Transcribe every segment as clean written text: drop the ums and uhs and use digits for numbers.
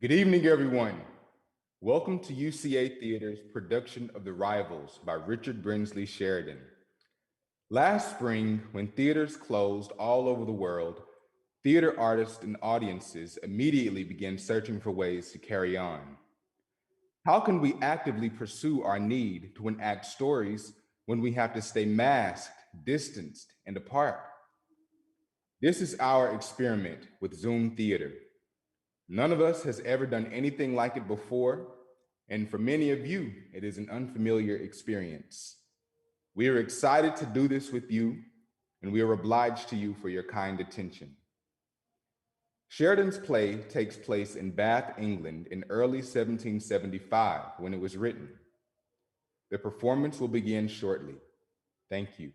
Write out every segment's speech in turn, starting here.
Good evening, everyone. Welcome to UCA Theatre's production of The Rivals by Richard Brinsley Sheridan. Last spring, when theaters closed all over the world, theater artists and audiences immediately began searching for ways to carry on. How can we actively pursue our need to enact stories when we have to stay masked, distanced, and apart? This is our experiment with Zoom theater. None of us has ever done anything like it before, and for many of you, it is an unfamiliar experience. We are excited to do this with you, and we are obliged to you for your kind attention. Sheridan's play takes place in Bath, England in early 1775 when it was written. The performance will begin shortly. Thank you.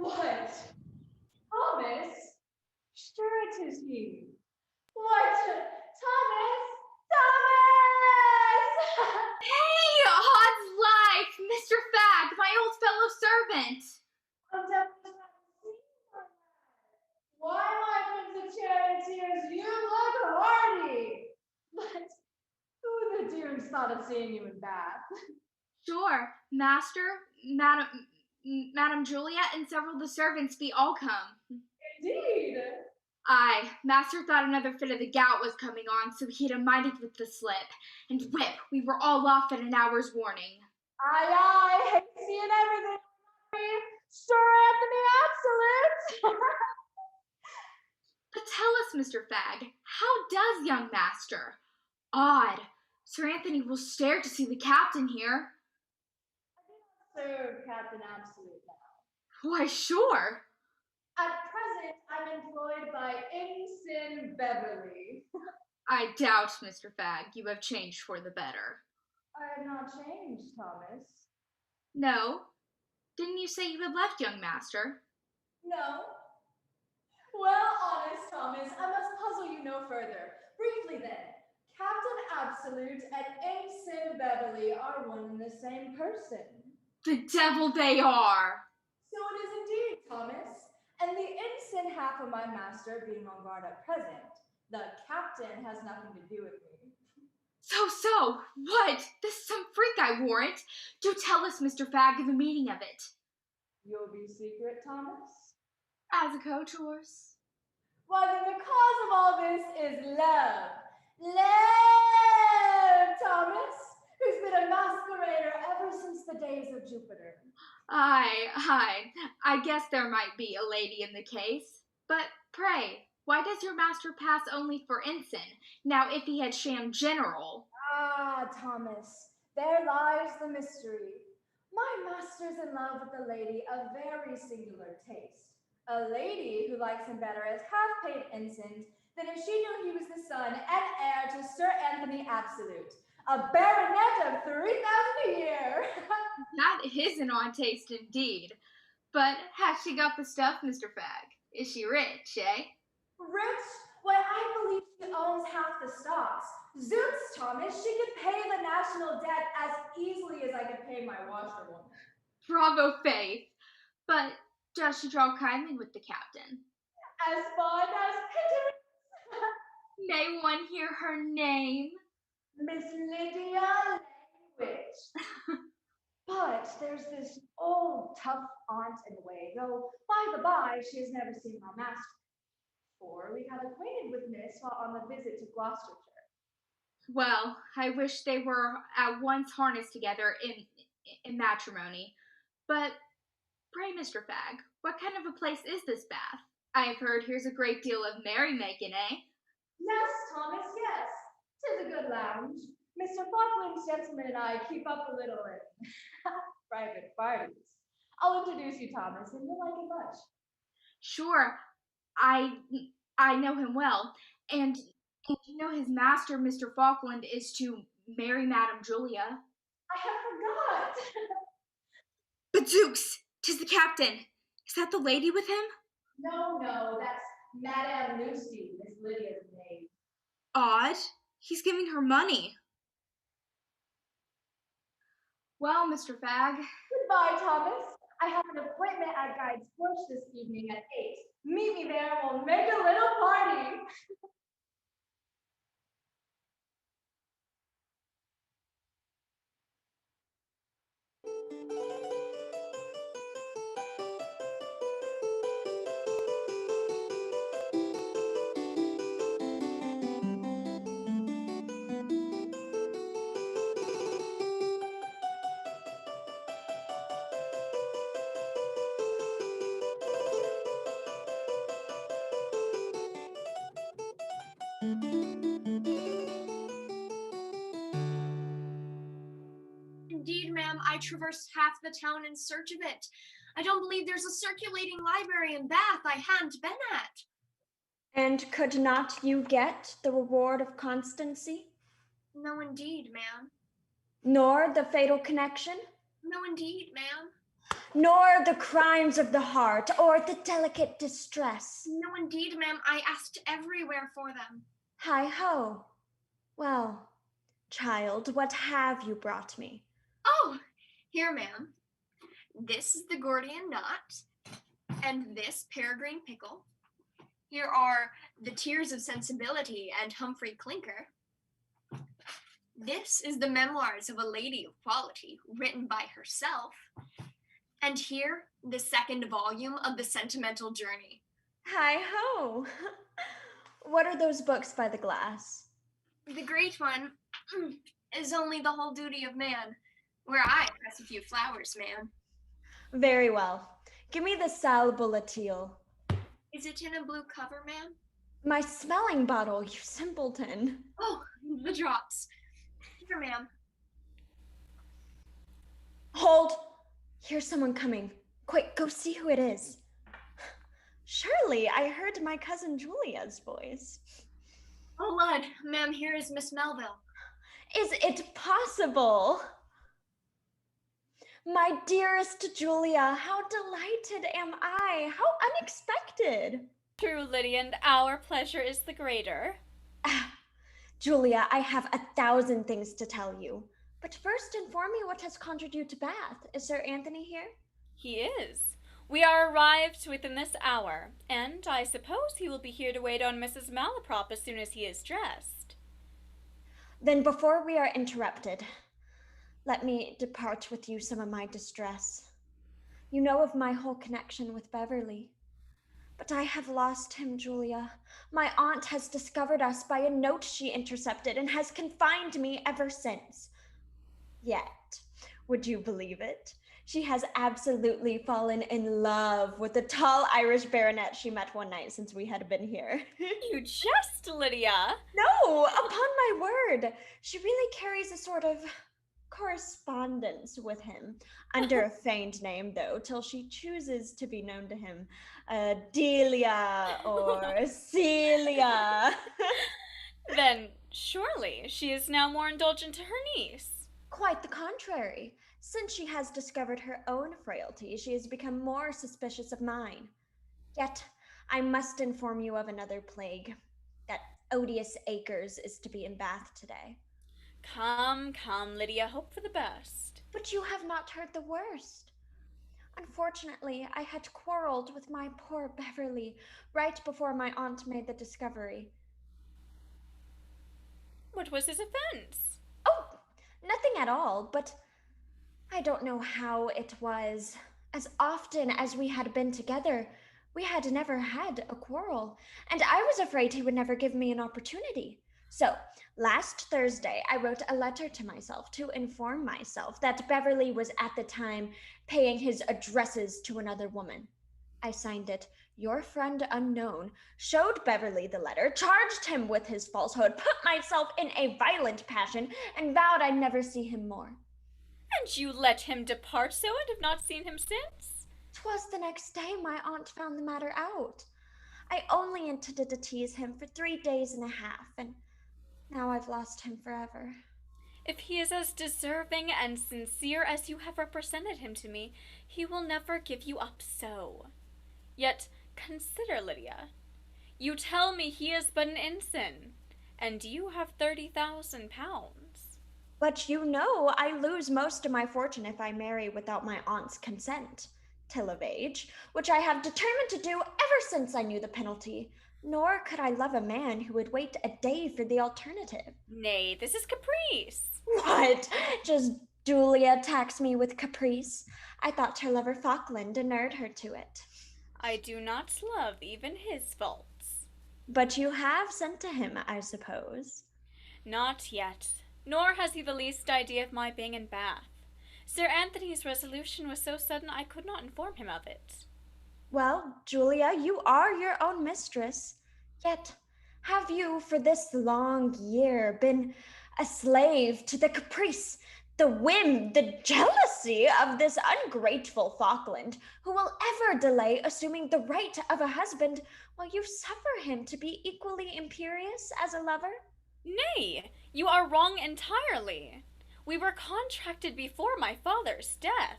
What? Thomas? Sure it is he. What? Thomas? Thomas! Hey, odds life, Mr. Fagg, my old fellow servant. I'm definitely not seeing my man. Why, my prince of charioteers, you look hardy. But who the dooms thought of seeing you in Bath? Sure, master, Madam Juliet, and several of the servants be all come. Indeed. Aye, master thought another fit of the gout was coming on, so he had a minded with the slip, and whip, we were all off at an hour's warning. Aye, hasty and everything. Sir Anthony Absolute. But tell us, Mr. Fagg, how does young master? Odd, Sir Anthony will stare to see the captain here. I do not serve Captain Absolute now. Why, sure. At present, I'm employed by Ensign Beverly. I doubt, Mr. Fagg, you have changed for the better. I have not changed, Thomas. No? Didn't you say you had left young master? No. Well, honest Thomas, I must puzzle you no further. Briefly then, Absolute and Ensign Beverly are one and the same person. The devil they are! So it is indeed, Thomas. And the ensign half of my master being on guard at present, the captain has nothing to do with me. So, what? This is some freak, I warrant. Do tell us, Mr. Fagg, the meaning of it. You'll be secret, Thomas? As a coach horse. Why, then the cause of all this is love. Love, Thomas, who's been a masquerader ever since the days of Jupiter. I guess there might be a lady in the case. But pray, why does your master pass only for ensign? Now, if he had sham general. Ah, Thomas, there lies the mystery. My master's in love with a lady of very singular taste. A lady who likes him better as half-paid ensign than if she knew he was the son and heir to Sir Anthony Absolute, a baronet of 3,000 a year. That is an odd taste indeed. But has she got the stuff, Mr. Fagg? Is she rich, eh? Rich? Why, I believe she owns half the stocks. Zooks, Thomas, she could pay the national debt as easily as I could pay my washerwoman. Bravo, Faith. But does she draw kindly with the captain? As fond as pittance. May one hear her name? Miss Lydia Language. But there's this old tough aunt in the way, though by the by, she has never seen my master. For we got acquainted with Miss while on the visit to Gloucestershire. Well, I wish they were at once harnessed together in matrimony. But pray, Mr. Fagg, what kind of a place is this Bath? I have heard here's a great deal of merrymaking, eh? Yes, Thomas, yes. 'Tis a good lounge. Mr. Falkland's gentleman and I keep up a little in private parties. I'll introduce you, Thomas, and you'll like it much. Sure, I know him well, and you know his master, Mr. Falkland, is to marry Madame Julia. I have forgot. But Zooks, 'tis the captain. Is that the lady with him? No, that's Madame Lucy, Miss Lydia's maid. Odd. He's giving her money. Well, Mr. Fagg. Goodbye, Thomas. I have an appointment at Guide's Porch this evening at 8. Meet me there and we'll make a little party. Indeed, ma'am, I traversed half the town in search of it. I don't believe there's a circulating library in Bath I hadn't been at. And could not you get the reward of constancy? No, indeed, ma'am. Nor the fatal connection? No, indeed, ma'am. Nor the crimes of the heart or the delicate distress? No, indeed, ma'am. I asked everywhere for them. Hi-ho. Well, child, what have you brought me? Oh, here, ma'am. This is the Gordian knot, and this peregrine pickle. Here are the Tears of Sensibility and Humphrey Clinker. This is the Memoirs of a Lady of Quality, written by herself. And here, the second volume of The Sentimental Journey. Hi-ho. What are those books by the glass? The great one is Only the Whole Duty of Man, where I press a few flowers, ma'am. Very well. Give me the sal volatile. Is it in a blue cover, ma'am? My smelling bottle, you simpleton. Oh, the drops. Here, ma'am. Hold! Here's someone coming. Quick, go see who it is. Surely I heard my cousin Julia's voice. Oh, Lud, ma'am, here is Miss Melville. Is it possible? My dearest Julia, how delighted am I! How unexpected! True, Lydia, and our pleasure is the greater. Julia, I have 1,000 things to tell you. But first, inform me what has conjured you to Bath. Is Sir Anthony here? He is. We are arrived within this hour, and I suppose he will be here to wait on Mrs. Malaprop as soon as he is dressed. Then before we are interrupted, let me depart with you some of my distress. You know of my whole connection with Beverly. But I have lost him, Julia. My aunt has discovered us by a note she intercepted and has confined me ever since. Yet, would you believe it? She has absolutely fallen in love with the tall Irish baronet she met one night since we had been here. You jest, Lydia. No, upon my word. She really carries a sort of correspondence with him, under a feigned name though, till she chooses to be known to him Delia or Celia. Then surely she is now more indulgent to her niece. Quite the contrary. Since she has discovered her own frailty, she has become more suspicious of mine. Yet, I must inform you of another plague. That odious Acres is to be in Bath today. Come, Lydia, hope for the best. But you have not heard the worst. Unfortunately, I had quarreled with my poor Beverly right before my aunt made the discovery. What was his offense? Oh, nothing at all, but I don't know how it was. As often as we had been together, we had never had a quarrel, and I was afraid he would never give me an opportunity. So, last Thursday, I wrote a letter to myself to inform myself that Beverly was at the time paying his addresses to another woman. I signed it, Your Friend Unknown, showed Beverly the letter, charged him with his falsehood, put myself in a violent passion, and vowed I'd never see him more. And you let him depart so and have not seen him since? 'Twas the next day my aunt found the matter out. I only intended to tease him for 3 days and a half, and now I've lost him forever. If he is as deserving and sincere as you have represented him to me, he will never give you up so. Yet consider, Lydia. You tell me he is but an ensign, and you have 30,000 pounds. But you know I lose most of my fortune if I marry without my aunt's consent, till of age, which I have determined to do ever since I knew the penalty. Nor could I love a man who would wait a day for the alternative. Nay, this is caprice. What? Just Julia tax me with caprice? I thought her lover Falkland inured her to it. I do not love even his faults. But you have sent to him, I suppose? Not yet, nor has he the least idea of my being in Bath. Sir Anthony's resolution was so sudden I could not inform him of it. Well, Julia, you are your own mistress. Yet, have you for this long year been a slave to the caprice, the whim, the jealousy of this ungrateful Falkland, who will ever delay assuming the right of a husband while you suffer him to be equally imperious as a lover? Nay, you are wrong entirely. We were contracted before my father's death.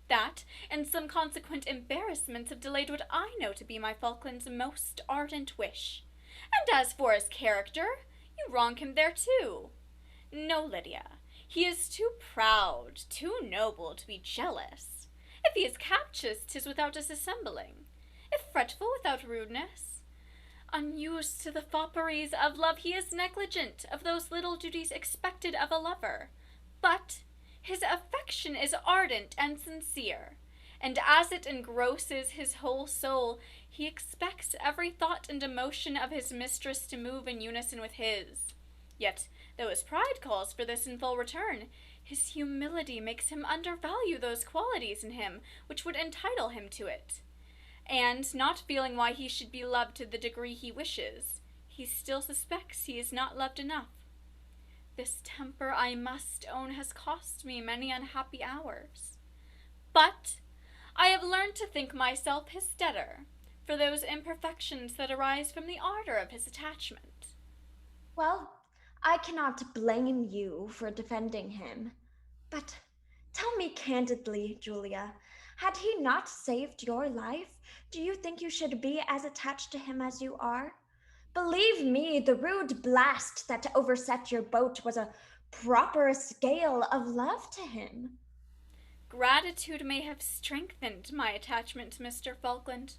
That, and some consequent embarrassments have delayed what I know to be my Falkland's most ardent wish. And as for his character, you wrong him there too. No, Lydia, he is too proud, too noble to be jealous. If he is captious, 'tis without disassembling. If fretful, without rudeness. Unused to the fopperies of love, he is negligent of those little duties expected of a lover. But his affection is ardent and sincere, and as it engrosses his whole soul, he expects every thought and emotion of his mistress to move in unison with his. Yet, though his pride calls for this in full return, his humility makes him undervalue those qualities in him which would entitle him to it. And, not feeling why he should be loved to the degree he wishes, he still suspects he is not loved enough. This temper, I must own, has cost me many unhappy hours. But I have learned to think myself his debtor for those imperfections that arise from the ardor of his attachment. Well, I cannot blame you for defending him. But tell me candidly, Julia, had he not saved your life, do you think you should be as attached to him as you are? Believe me, the rude blast that overset your boat was a proper scale of love to him. Gratitude may have strengthened my attachment to Mr. Falkland,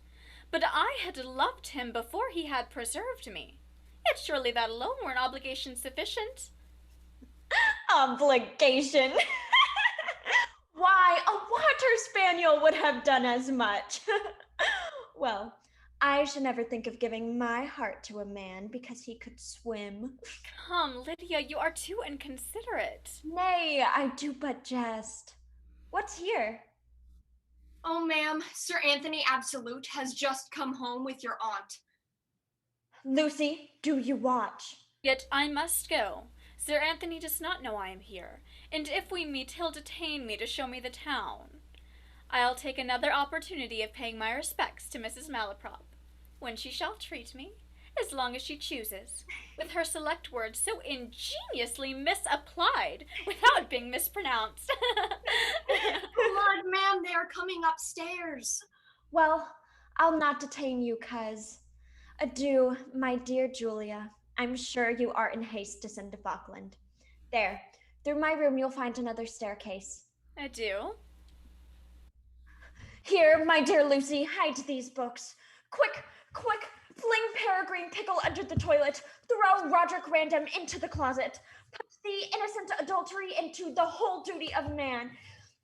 but I had loved him before he had preserved me. Yet surely that alone were an obligation sufficient. Obligation. Why, a water spaniel would have done as much. Well, I should never think of giving my heart to a man because he could swim. Come, Lydia, you are too inconsiderate. Nay, I do but jest. What's here? Oh, ma'am, Sir Anthony Absolute has just come home with your aunt. Lucy, do you watch? Yet I must go. Sir Anthony does not know I am here, and if we meet, he'll detain me to show me the town. I'll take another opportunity of paying my respects to Mrs. Malaprop, when she shall treat me, as long as she chooses, with her select words so ingeniously misapplied without being mispronounced. Lord, ma'am, they are coming upstairs. Well, I'll not detain you, coz. Adieu, my dear Julia. I'm sure you are in haste to send to Falkland. There, through my room you'll find another staircase. Adieu. Here, my dear Lucy, hide these books. Quick, quick, fling Peregrine Pickle under the toilet. Throw Roderick Random into the closet. Put the innocent adultery into the whole duty of man.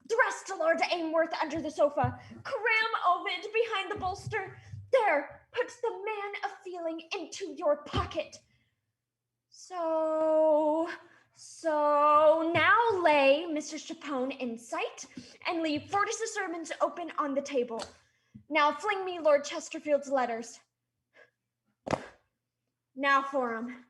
Thrust Lord Aimworth under the sofa. Cram Ovid behind the bolster. There, put the man of feeling into your pocket. So now lay Mr. Chapone in sight and leave Fortis's sermons open on the table. Now fling me Lord Chesterfield's letters. Now for 'em.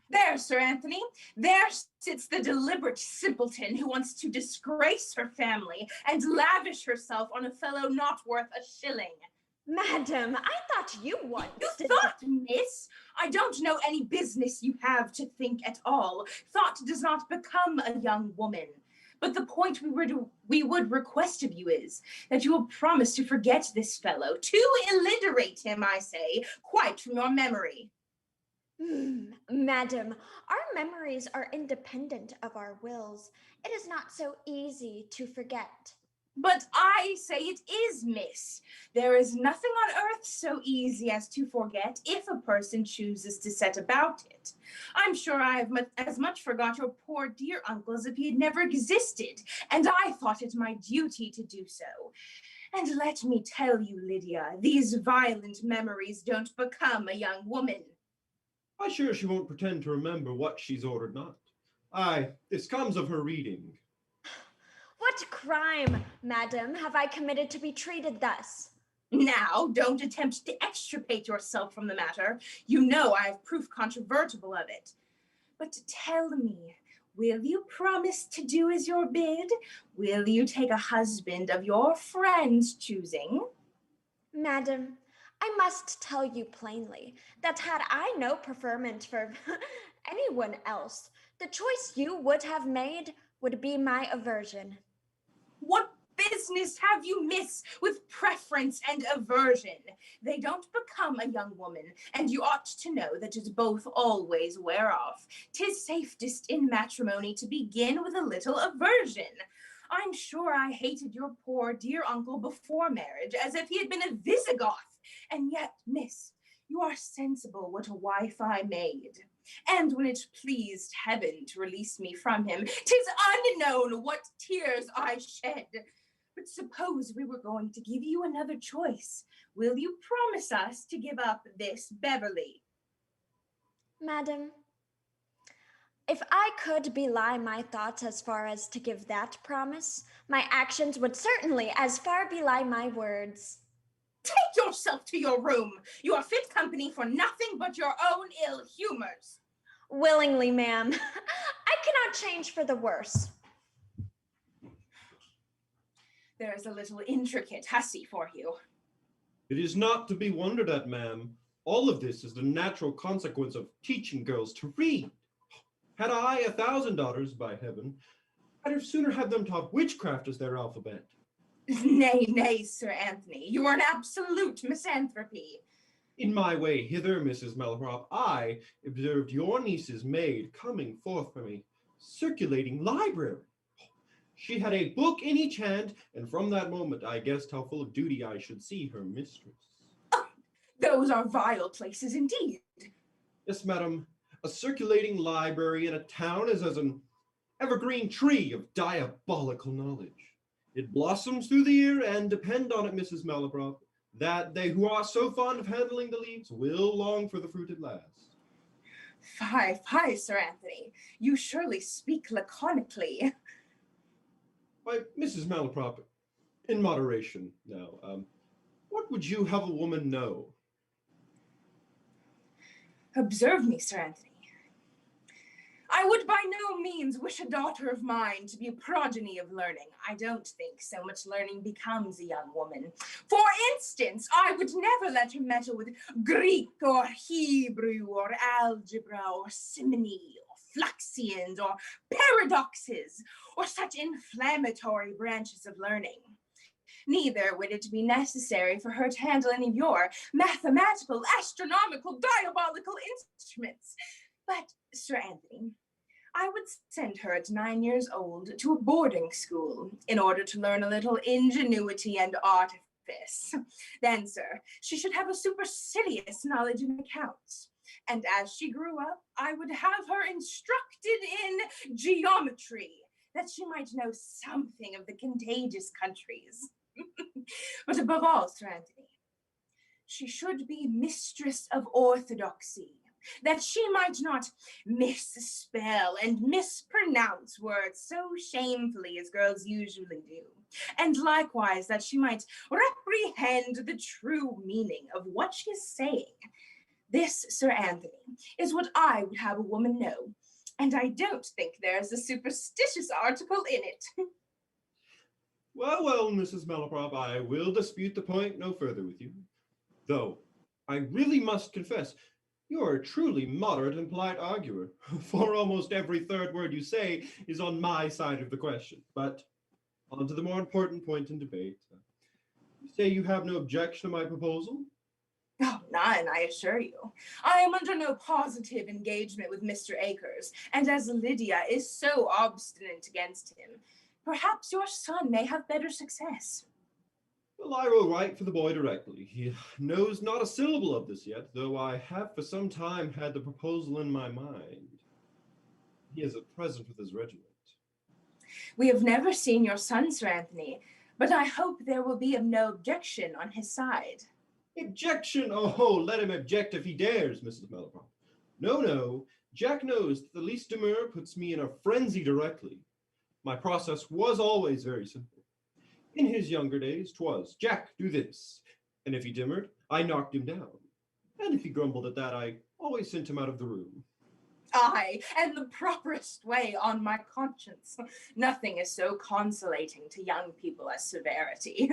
There, Sir Anthony, there sits the deliberate simpleton who wants to disgrace her family and lavish herself on a fellow not worth a shilling. Madam, I thought you once You thought, miss? I don't know any business you have to think at all. Thought does not become a young woman. But the point we would request of you is that you will promise to forget this fellow, to illiterate him, I say, quite from your memory. Madam, our memories are independent of our wills. It is not so easy to forget. But I say it is, miss. There is nothing on earth so easy as to forget if a person chooses to set about it. I'm sure I have as much forgot your poor dear uncle as if he had never existed, and I thought it my duty to do so. And let me tell you, Lydia, these violent memories don't become a young woman. Why, sure she won't pretend to remember what she's ordered not. Aye, this comes of her reading. What crime, madam, have I committed to be treated thus? Now, don't attempt to extricate yourself from the matter. You know I have proof controvertible of it. But tell me, will you promise to do as you're bid? Will you take a husband of your friend's choosing? Madam, I must tell you plainly that had I no preferment for anyone else, the choice you would have made would be my aversion. What business have you, miss, with preference and aversion? They don't become a young woman, and you ought to know that it both always wear off. 'Tis safest in matrimony to begin with a little aversion. I'm sure I hated your poor dear uncle before marriage, as if he had been a Visigoth, and yet, miss, you are sensible what a wife I made. And when it pleased heaven to release me from him, 'tis unknown what tears I shed. But suppose we were going to give you another choice. Will you promise us to give up this Beverly? Madam, if I could belie my thoughts as far as to give that promise, my actions would certainly as far belie my words. Take yourself to your room. You are fit company for nothing but your own ill humors. Willingly, ma'am. I cannot change for the worse. There is a little intricate hussy for you. It is not to be wondered at, ma'am. All of this is the natural consequence of teaching girls to read. Had I 1,000 daughters, by heaven, I'd have sooner have them taught witchcraft as their alphabet. Nay, nay, Sir Anthony, you are an absolute misanthropy. In my way hither, Mrs. Malaprop, I observed your niece's maid coming forth from a circulating library. She had a book in each hand, and from that moment I guessed how full of duty I should see her mistress. Those are vile places indeed. Yes, madam, a circulating library in a town is as an evergreen tree of diabolical knowledge. It blossoms through the year, and depend on it, Mrs. Malaprop, that they who are so fond of handling the leaves will long for the fruit at last. Fie, fie, Sir Anthony. You surely speak laconically. Why, Mrs. Malaprop, in moderation now, what would you have a woman know? Observe me, Sir Anthony. I would by no means wish a daughter of mine to be a progeny of learning. I don't think so much learning becomes a young woman. For instance, I would never let her meddle with Greek or Hebrew or algebra or simony or fluxions or paradoxes or such inflammatory branches of learning. Neither would it be necessary for her to handle any of your mathematical, astronomical, diabolical instruments. But, Sir Anthony, I would send her at 9 years old to a boarding school in order to learn a little ingenuity and artifice. Then, sir, she should have a supercilious knowledge of accounts. And as she grew up, I would have her instructed in geometry, that she might know something of the contagious countries. But above all, Sir Anthony, she should be mistress of orthodoxy, that she might not misspell and mispronounce words so shamefully as girls usually do, and likewise that she might reprehend the true meaning of what she is saying. This, Sir Anthony, is what I would have a woman know, and I don't think there is a superstitious article in it. Well, well, Mrs. Malaprop, I will dispute the point no further with you. Though, I really must confess, you are a truly moderate and polite arguer, for almost every third word you say is on my side of the question. But on to the more important point in debate. You say you have no objection to my proposal? Oh, none, I assure you. I am under no positive engagement with Mr. Akers, and as Lydia is so obstinate against him, perhaps your son may have better success. Well, I will write for the boy directly. He knows not a syllable of this yet, though I have for some time had the proposal in my mind. He is at present with his regiment. We have never seen your son, Sir Anthony, but I hope there will be of no objection on his side. Objection? Oh, let him object if he dares, Mrs. Malaprop. No, no. Jack knows that the least demur puts me in a frenzy directly. My process was always very simple. In his younger days, 'twas, Jack, do this. And if he demurred, I knocked him down. And if he grumbled at that, I always sent him out of the room. Aye, and the properest way on my conscience. Nothing is so consolating to young people as severity.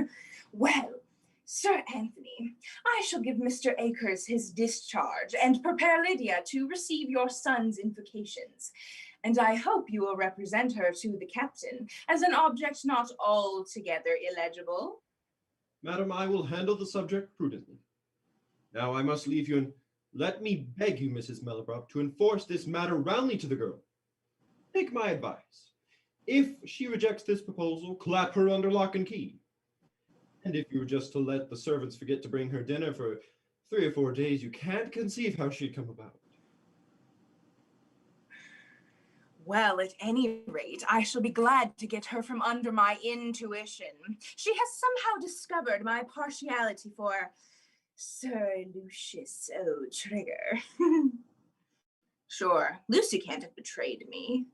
Well, Sir Anthony, I shall give Mr. Akers his discharge and prepare Lydia to receive your son's invocations. And I hope you will represent her to the captain as an object not altogether illegible. Madam, I will handle the subject prudently. Now I must leave you, and let me beg you, Mrs. Malaprop, to enforce this matter roundly to the girl. Take my advice. If she rejects this proposal, clap her under lock and key. And if you were just to let the servants forget to bring her dinner for 3 or 4 days, you can't conceive how she'd come about. Well, at any rate, I shall be glad to get her from under my intuition. She has somehow discovered my partiality for Sir Lucius O'Trigger. Sure, Lucy can't have betrayed me.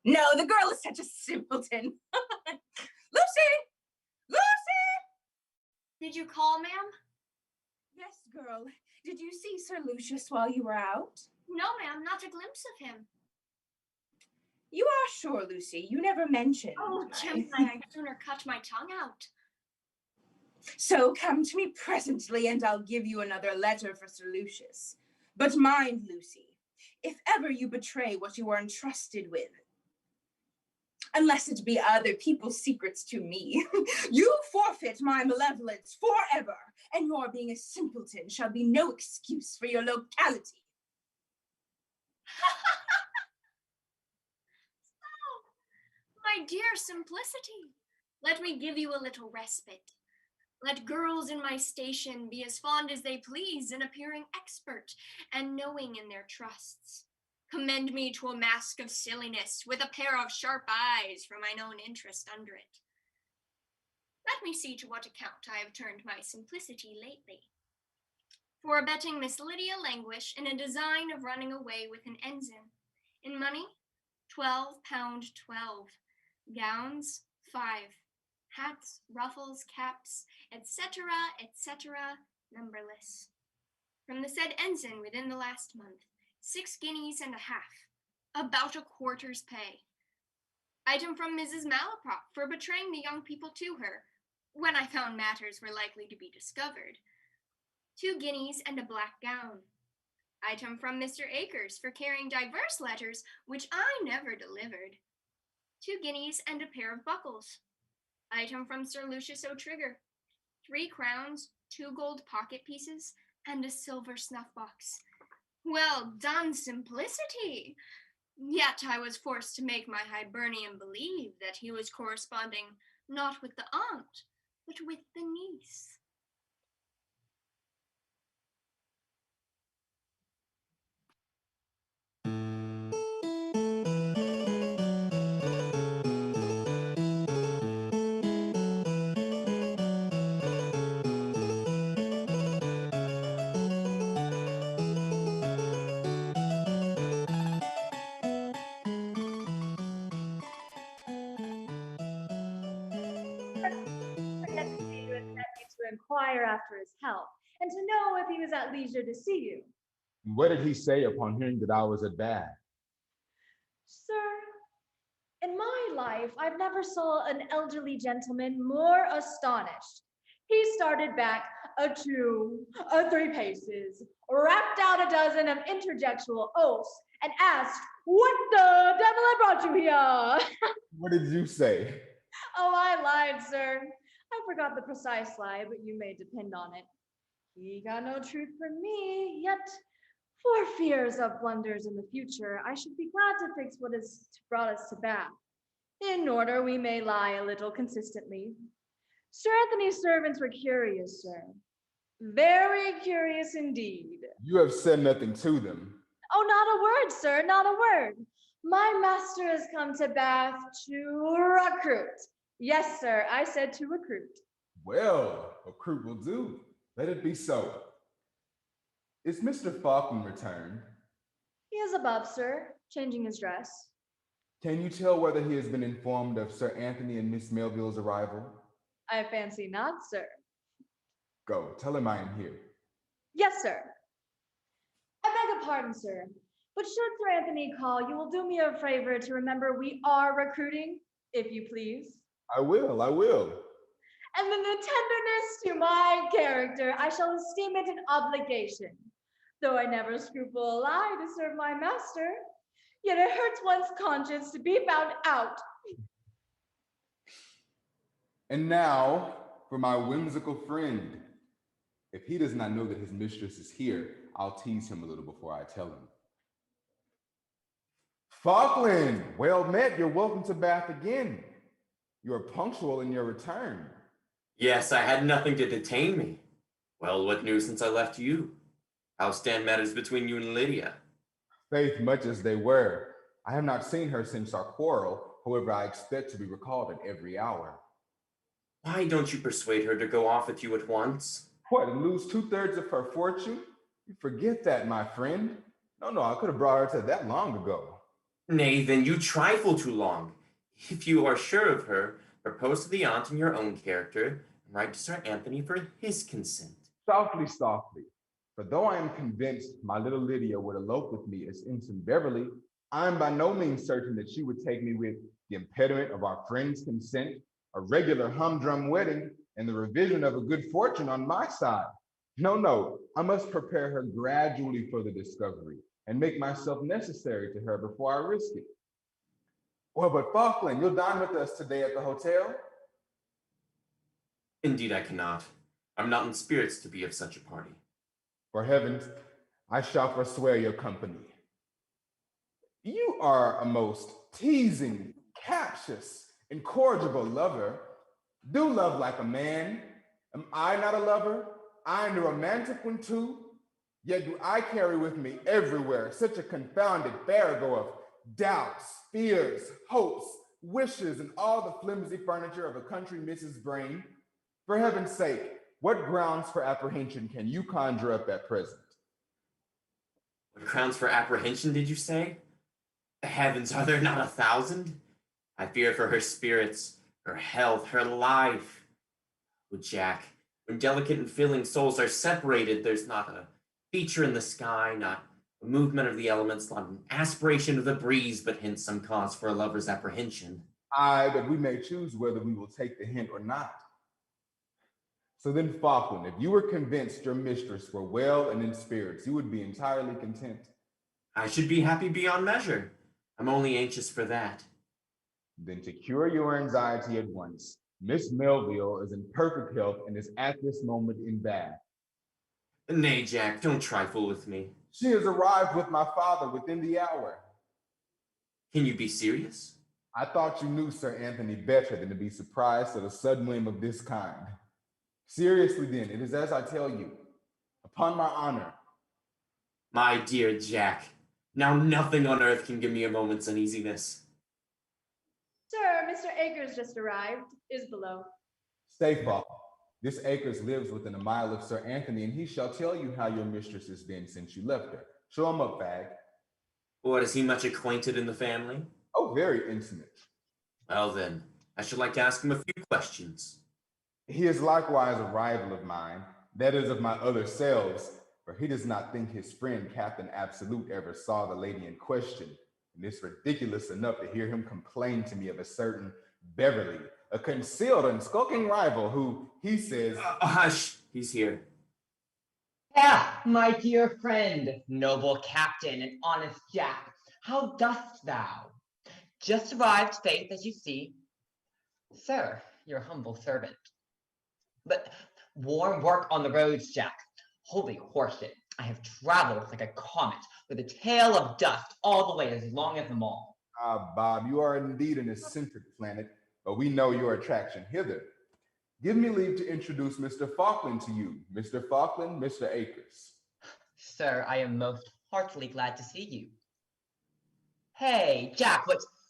No, the girl is such a simpleton. Lucy! Lucy! Did you call, ma'am? Yes, girl. Did you see Sir Lucius while you were out? No, ma'am, not a glimpse of him. You are sure, Lucy? You never mentioned. Oh, Gemini, I'd sooner cut my tongue out. So come to me presently, and I'll give you another letter for Sir Lucius. But mind, Lucy, if ever you betray what you are entrusted with, unless it be other people's secrets to me. You forfeit my malevolence forever, and your being a simpleton shall be no excuse for your locality. My dear Simplicity, let me give you a little respite. Let girls in my station be as fond as they please in appearing expert and knowing in their trusts. Commend me to a mask of silliness with a pair of sharp eyes for mine own interest under it. Let me see to what account I have turned my simplicity lately. For abetting Miss Lydia Languish in a design of running away with an ensign. In money, £12.12. Gowns, 5. Hats, ruffles, caps, etc., etc., numberless. From the said ensign within the last month, 6 guineas and a half, about a quarter's pay. Item from Mrs. Malaprop for betraying the young people to her, when I found matters were likely to be discovered. 2 guineas and a black gown. Item from Mr. Akers for carrying diverse letters which I never delivered. 2 guineas and a pair of buckles. Item from Sir Lucius O'Trigger. 3 crowns, 2 gold pocket pieces, and a silver snuff box. Well done, Simplicity! Yet I was forced to make my Hibernian believe that he was corresponding not with the aunt, but with the niece. To inquire after his health and to know if he was at leisure to see you. What did he say upon hearing that I was at Bath? Sir, in my life, I've never saw an elderly gentleman more astonished. He started back a 2, a 3 paces, rapped out a dozen of interjectual oaths, and asked, "What the devil I brought you here?" What did you say? Oh, I lied, sir. I forgot the precise lie, but you may depend on it. He got no truth from me, yet for fears of blunders in the future, I should be glad to fix what has brought us to Bath, in order we may lie a little consistently. Sir Anthony's servants were curious, sir. Very curious indeed. You have said nothing to them. Oh, not a word, sir, not a word. My master has come to Bath to recruit. Yes, sir, I said to recruit. Well, recruit will do. Let it be so. Is Mr. Falcon returned? He is above, sir, changing his dress. Can you tell whether he has been informed of Sir Anthony and Miss Melville's arrival? I fancy not, sir. Go, tell him I am here. Yes, sir. I beg a pardon, sir, but should Sir Anthony call, you will do me a favor to remember we are recruiting, if you please. I will. And then the tenderness to my character, I shall esteem it an obligation. Though I never scruple a lie to serve my master, yet it hurts one's conscience to be found out. And now for my whimsical friend. If he does not know that his mistress is here, I'll tease him a little before I tell him. Falkland, well met. You're welcome to Bath again. You are punctual in your return. Yes, I had nothing to detain me. Well, what news since I left you? How stand matters between you and Lydia? Faith, much as they were. I have not seen her since our quarrel. However, I expect to be recalled at every hour. Why don't you persuade her to go off with you at once? What, and lose 2/3 of her fortune? You forget that, my friend. No, I could have brought her to that long ago. Nay, then you trifle too long. If you are sure of her, propose to the aunt in your own character, and write to Sir Anthony for his consent. Softly. For though I am convinced my little Lydia would elope with me as Ensign Beverly, I am by no means certain that she would take me with the impediment of our friend's consent, a regular humdrum wedding, and the revision of a good fortune on my side. No, I must prepare her gradually for the discovery and make myself necessary to her before I risk it. Well, but Falkland, you'll dine with us today at the hotel? Indeed, I cannot. I'm not in spirits to be of such a party. For heavens, I shall forswear your company. You are a most teasing, captious, incorrigible lover. Do love like a man. Am I not a lover? I am the romantic one too. Yet do I carry with me everywhere such a confounded farrago of doubts, fears, hopes, wishes, and all the flimsy furniture of a country Mrs. Brain. For heaven's sake, what grounds for apprehension can you conjure up at present? What grounds for apprehension did you say? Heavens, are there not 1,000? I fear for her spirits, her health, her life. Oh, Jack, when delicate and feeling souls are separated, there's not a feature in the sky, not a movement of the elements, not an aspiration of the breeze, but hints some cause for a lover's apprehension. Aye, but we may choose whether we will take the hint or not. So then, Falkland, if you were convinced your mistress were well and in spirits, you would be entirely content. I should be happy beyond measure. I'm only anxious for that. Then to cure your anxiety at once, Miss Melville is in perfect health and is at this moment in Bath. Nay, Jack, don't trifle with me. She has arrived with my father within the hour. Can you be serious? I thought you knew Sir Anthony better than to be surprised at a sudden whim of this kind. Seriously then, it is as I tell you, upon my honor. My dear Jack, now nothing on earth can give me a moment's uneasiness. Sir, Mr. Akers just arrived, is below. Stay, Falkland. This Akers lives within a mile of Sir Anthony, and he shall tell you how your mistress has been since you left her. Show him up, Fag. What, is he much acquainted in the family? Oh, very intimate. Well then, I should like to ask him a few questions. He is likewise a rival of mine, that is of my other selves, for he does not think his friend Captain Absolute ever saw the lady in question, and it's ridiculous enough to hear him complain to me of a certain Beverly, a concealed and skulking rival who, he says... Hush, he's here. Ah, my dear friend, noble captain and honest Jack, how dost thou? Just arrived, faith, as you see. Sir, your humble servant. But warm work on the roads, Jack. Holy horseshit, I have traveled like a comet with a tail of dust all the way as long as them all. Ah, Bob, you are indeed an eccentric planet, but we know your attraction hither. Give me leave to introduce Mr. Falkland to you. Mr. Falkland, Mr. Akers. Sir, I am most heartily glad to see you. Hey, Jack,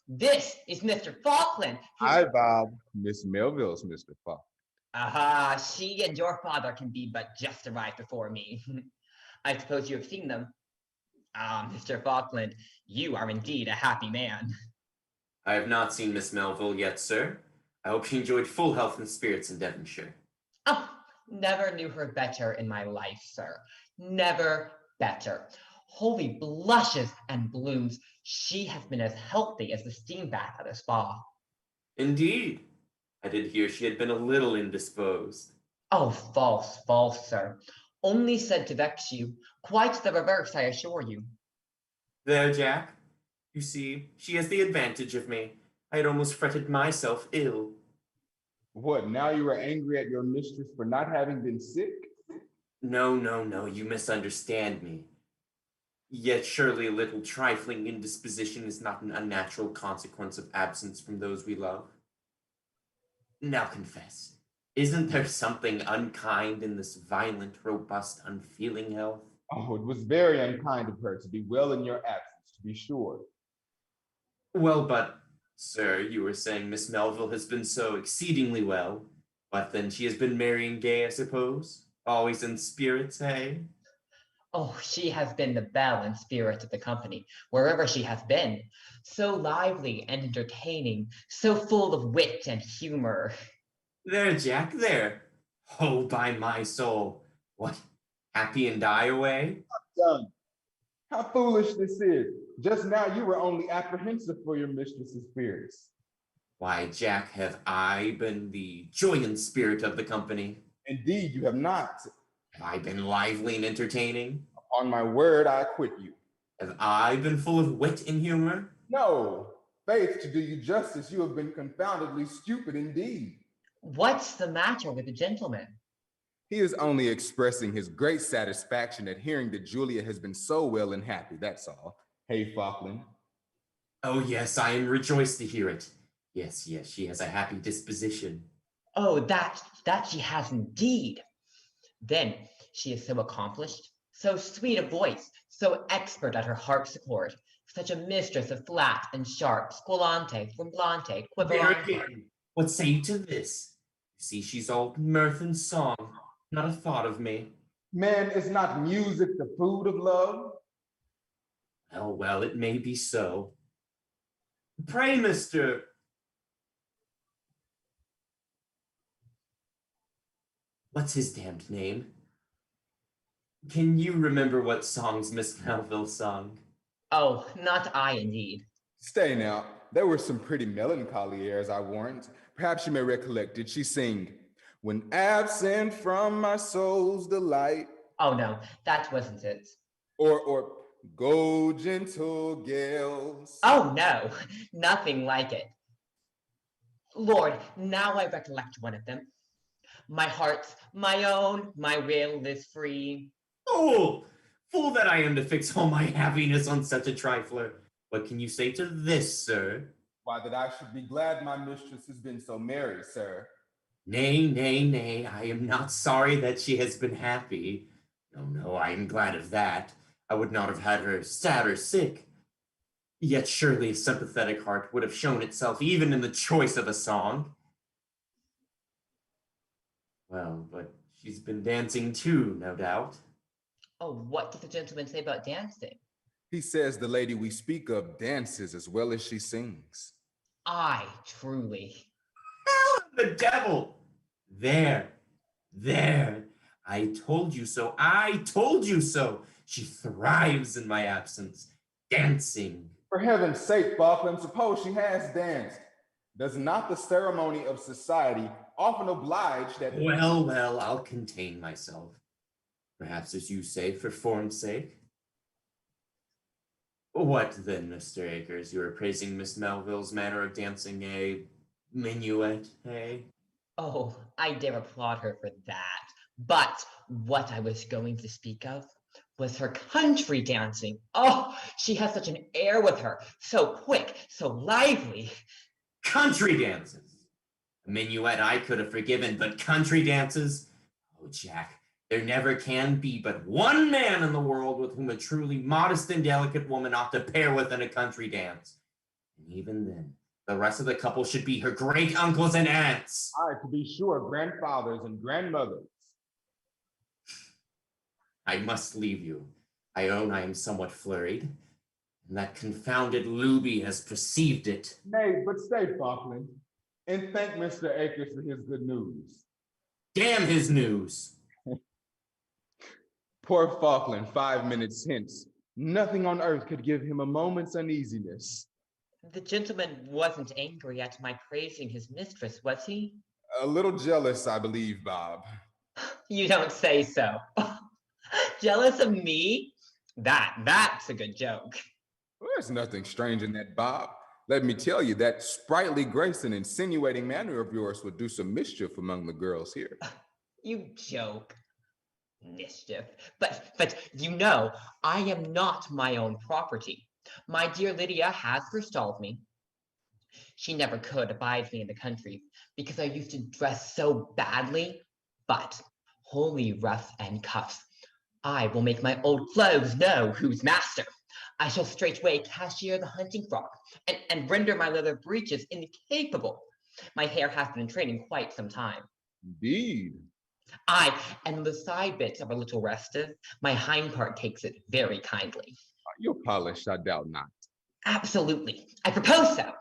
this is Mr. Falkland. Hi, Bob. Miss Melville's Mr. Falkland. Aha, she and your father can be but just arrived before me. I suppose you have seen them. Ah, Mr. Falkland, you are indeed a happy man. I have not seen Miss Melville yet, sir. I hope she enjoyed full health and spirits in Devonshire. Oh, never knew her better in my life, sir. Never better. Holy blushes and blooms, she has been as healthy as the steam bath at a spa. Indeed. I did hear she had been a little indisposed. Oh, false, false, sir. Only said to vex you. Quite the reverse, I assure you. There, Jack. You see, she has the advantage of me. I had almost fretted myself ill. What, now you are angry at your mistress for not having been sick? No, you misunderstand me. Yet surely a little trifling indisposition is not an unnatural consequence of absence from those we love. Now confess, isn't there something unkind in this violent, robust, unfeeling health? Oh, it was very unkind of her to be well in your absence, to be sure. Well, but, sir, you were saying Miss Melville has been so exceedingly well. But then she has been merry and gay, I suppose? Always in spirits, eh? Oh, she has been the belle and spirit of the company, wherever she has been. So lively and entertaining, so full of wit and humor. There, Jack, there. Oh, by my soul. What, happy and die away? Done. How foolish this is. Just now you were only apprehensive for your mistress's spirits. Why, Jack, have I been the joy and spirit of the company? Indeed, you have not. Have I been lively and entertaining? On my word, I acquit you. Have I been full of wit and humor? No. Faith, to do you justice, you have been confoundedly stupid indeed. What's the matter with the gentleman? He is only expressing his great satisfaction at hearing that Julia has been so well and happy, that's all. Hey, Falkland. Oh, yes, I am rejoiced to hear it. Yes, she has a happy disposition. Oh, that she has indeed. Then she is so accomplished, so sweet a voice, so expert at her harpsichord, such a mistress of flat and sharp, squillante, flamblante, quivolante. What say you to this? You see, she's all mirth and song, not a thought of me. Man, is not music the food of love? Well, it may be so. Pray, Mr. What's his damned name? Can you remember what songs Miss Melville sung? Oh, not I indeed. Stay now. There were some pretty melancholy airs, I warrant. Perhaps you may recollect. Did she sing, "When absent from my soul's delight"? Oh no, that wasn't it. Or "Go gentle gales"? Oh no, nothing like it. Lord, now I recollect one of them. My heart's my own, my will is free. Oh, fool that I am to fix all my happiness on such a trifler. What can you say to this, sir? Why, that I should be glad my mistress has been so merry, sir. Nay, I am not sorry that she has been happy. No, I am glad of that. I would not have had her sad or sick. Yet surely a sympathetic heart would have shown itself even in the choice of a song. Well, but she's been dancing too, no doubt. Oh, what did the gentleman say about dancing? He says the lady we speak of dances as well as she sings. Aye, truly. Hell, the devil! There. I told you so. She thrives in my absence, dancing. For heaven's sake, Falkland, suppose she has danced. Does not the ceremony of society often oblige that... Well, I'll contain myself. Perhaps, as you say, for form's sake. What then, Mr. Akers? You are praising Miss Melville's manner of dancing a minuet, eh? Oh, I dare applaud her for that. But what I was going to speak of was her country dancing. Oh, she has such an air with her, so quick, so lively. Country dances? A minuet I could have forgiven, but country dances? Oh, Jack, there never can be but one man in the world with whom a truly modest and delicate woman ought to pair with in a country dance. And even then, the rest of the couple should be her great uncles and aunts. Aye, to be sure, grandfathers and grandmothers. I must leave you. I own I am somewhat flurried, and that confounded Luby has perceived it. Nay, but stay, Falkland, and thank Mr. Akers for his good news. Damn his news! Poor Falkland, 5 minutes hence. Nothing on earth could give him a moment's uneasiness. The gentleman wasn't angry at my praising his mistress, was he? A little jealous, I believe, Bob. You don't say so. Jealous of me? That's a good joke. Well, there's nothing strange in that, Bob. Let me tell you, that sprightly grace and insinuating manner of yours would do some mischief among the girls here. You joke. Mischief. But you know, I am not my own property. My dear Lydia has forestalled me. She never could abide me in the country because I used to dress so badly. But holy ruff and cuffs, I will make my old clothes know who's master. I shall straightway cashier the hunting frock and render my leather breeches incapable. My hair has been in training quite some time. Indeed. Aye, and the side bits are a little restive. My hind part takes it very kindly. You're polished, I doubt not. Absolutely. I propose so.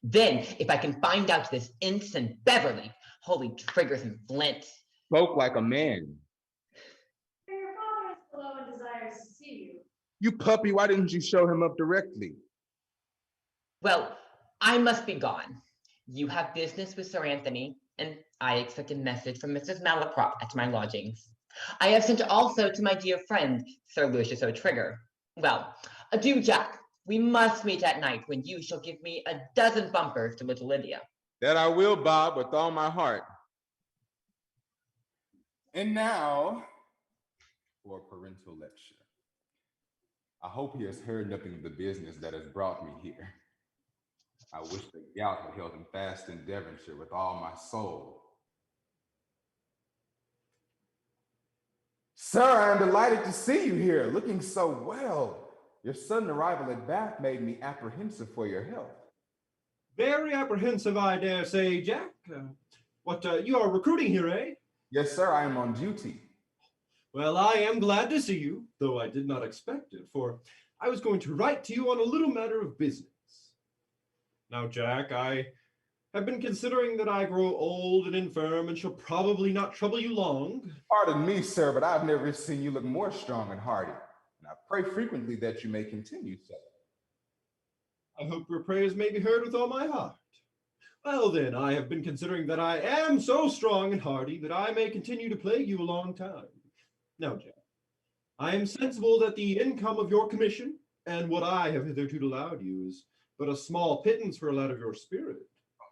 Then, if I can find out this ensign Beverly, holy triggers and flints. Spoke like a man. Your father is below and desires to see you. You puppy, why didn't you show him up directly? Well, I must be gone. You have business with Sir Anthony, and I expect a message from Mrs. Malaprop at my lodgings. I have sent also to my dear friend, Sir Lucius O'Trigger. Well, adieu, Jack. We must meet at night when you shall give me a dozen bumpers to little Lydia. That I will, Bob, with all my heart. And now for a parental lecture. I hope he has heard nothing of the business that has brought me here. I wish the gout had held him fast in Devonshire with all my soul. Sir, I am delighted to see you here, looking so well. Your sudden arrival at Bath made me apprehensive for your health. Very apprehensive, I dare say, Jack. You are recruiting here, eh? Yes, sir, I am on duty. Well, I am glad to see you, though I did not expect it, for I was going to write to you on a little matter of business. Now, Jack, I have been considering that I grow old and infirm and shall probably not trouble you long. Pardon me, sir, but I've never seen you look more strong and hearty, and I pray frequently that you may continue so. I hope your prayers may be heard with all my heart. Well, then, I have been considering that I am so strong and hearty that I may continue to plague you a long time. Now, Jack, I am sensible that the income of your commission and what I have hitherto allowed you is but a small pittance for a lad of your spirit.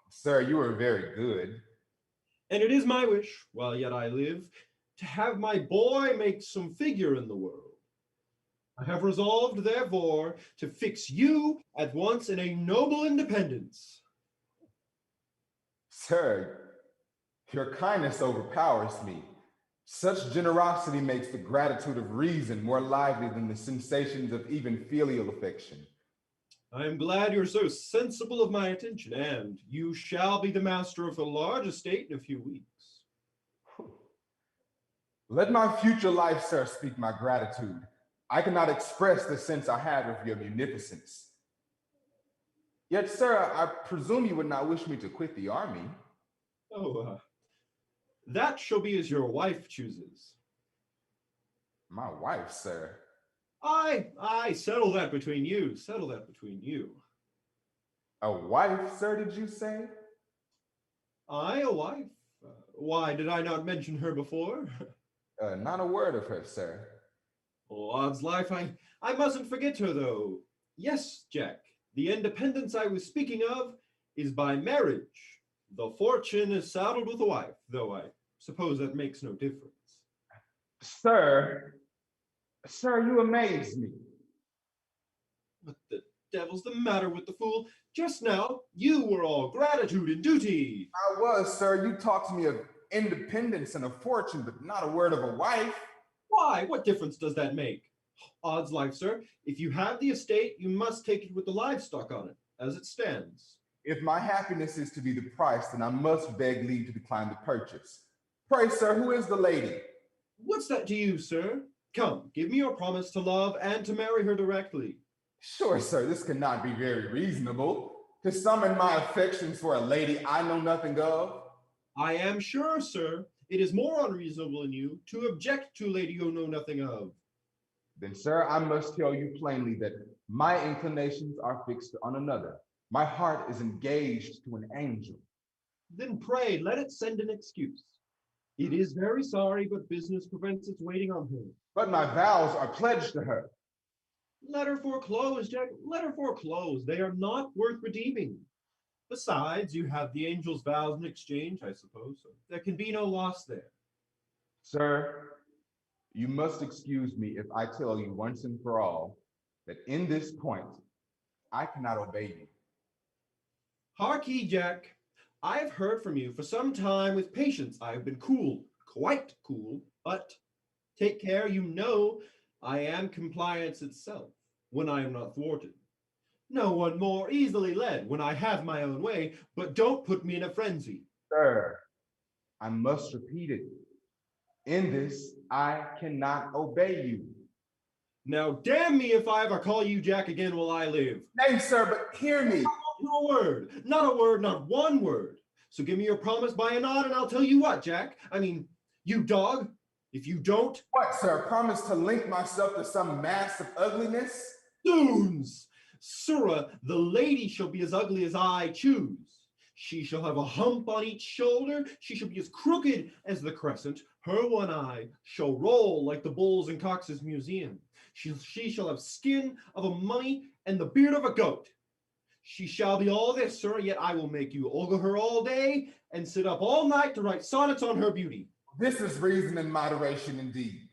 Sir, you are very good. And it is my wish, while yet I live, to have my boy make some figure in the world. I have resolved, therefore, to fix you at once in a noble independence. Sir, your kindness overpowers me. Such generosity makes the gratitude of reason more lively than the sensations of even filial affection. I am glad you're so sensible of my attention, and you shall be the master of a large estate in a few weeks. Let my future life, sir, speak my gratitude. I cannot express the sense I have of your munificence. Yet, sir, I presume you would not wish me to quit the army. Oh, that shall be as your wife chooses. My wife, sir. Aye, settle that between you. Settle that between you. A wife, sir, did you say? Aye, a wife. Why, did I not mention her before? Not a word of her, sir. Oh, odds life, I mustn't forget her, though. Yes, Jack, the independence I was speaking of is by marriage. The fortune is saddled with a wife, though I suppose that makes no difference. Sir, you amaze me. What the devil's the matter with the fool? Just now, you were all gratitude and duty. I was, sir. You talked to me of independence and a fortune, but not a word of a wife. Why? What difference does that make? Odds life, sir. If you have the estate, you must take it with the livestock on it, as it stands. If my happiness is to be the price, then I must beg leave to decline the purchase. Pray, sir, who is the lady? What's that to you, sir? Come, give me your promise to love and to marry her directly. Sure, sir, this cannot be very reasonable. To summon my affections for a lady I know nothing of. I am sure, sir, it is more unreasonable in you to object to a lady you know nothing of. Then, sir, I must tell you plainly that my inclinations are fixed on another. My heart is engaged to an angel. Then pray, let it send an excuse. It is very sorry, but business prevents its waiting on her. But my vows are pledged to her. Let her foreclose, Jack. Let her foreclose. They are not worth redeeming. Besides, you have the angel's vows in exchange, I suppose, so there can be no loss there. Sir, you must excuse me if I tell you once and for all that in this point, I cannot obey you. Hark ye, Jack. I have heard from you for some time with patience. I have been cool, quite cool, but take care, you know I am compliance itself when I am not thwarted. No one more easily led when I have my own way, but don't put me in a frenzy. Sir, I must repeat it. In this, I cannot obey you. Now, damn me if I ever call you Jack again while I live. Nay, sir, but hear me. Not a word, not one word. So give me your promise by a nod and I'll tell you what, Jack. I mean, you dog, if you don't. What, sir? Promise to link myself to some mass of ugliness? Zoons! Sirrah, the lady shall be as ugly as I choose. She shall have a hump on each shoulder. She shall be as crooked as the crescent. Her one eye shall roll like the bulls in Cox's museum. She shall have skin of a mummy and the beard of a goat. She shall be all this, sir, yet I will make you ogle her all day and sit up all night to write sonnets on her beauty. This is reason and moderation indeed.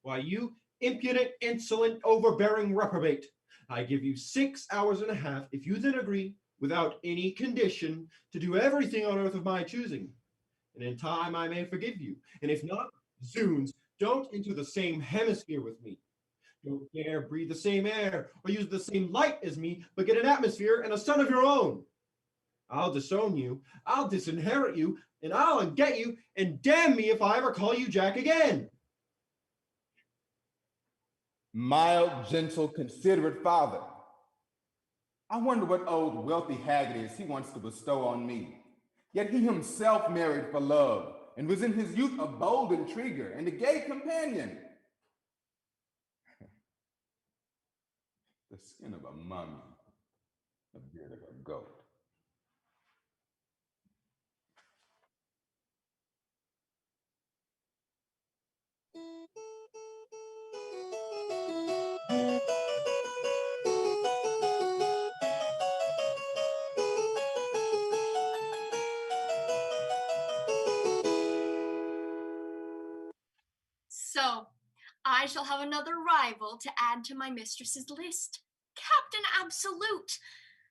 Why, you impudent, insolent, overbearing reprobate, I give you 6 hours and a half, if you then agree, without any condition, to do everything on earth of my choosing. And in time I may forgive you. And if not, zoons, don't enter the same hemisphere with me. Don't dare breathe the same air or use the same light as me, but get an atmosphere and a sun of your own. I'll disown you, I'll disinherit you, and I'll unget you, and damn me if I ever call you Jack again. Mild, gentle, considerate father. I wonder what old wealthy hag it is he wants to bestow on me. Yet he himself married for love, and was in his youth a bold intriguer and a gay companion. The skin of a mummy, the beard of a goat. So, I shall have another rival to add to my mistress's list. Captain Absolute.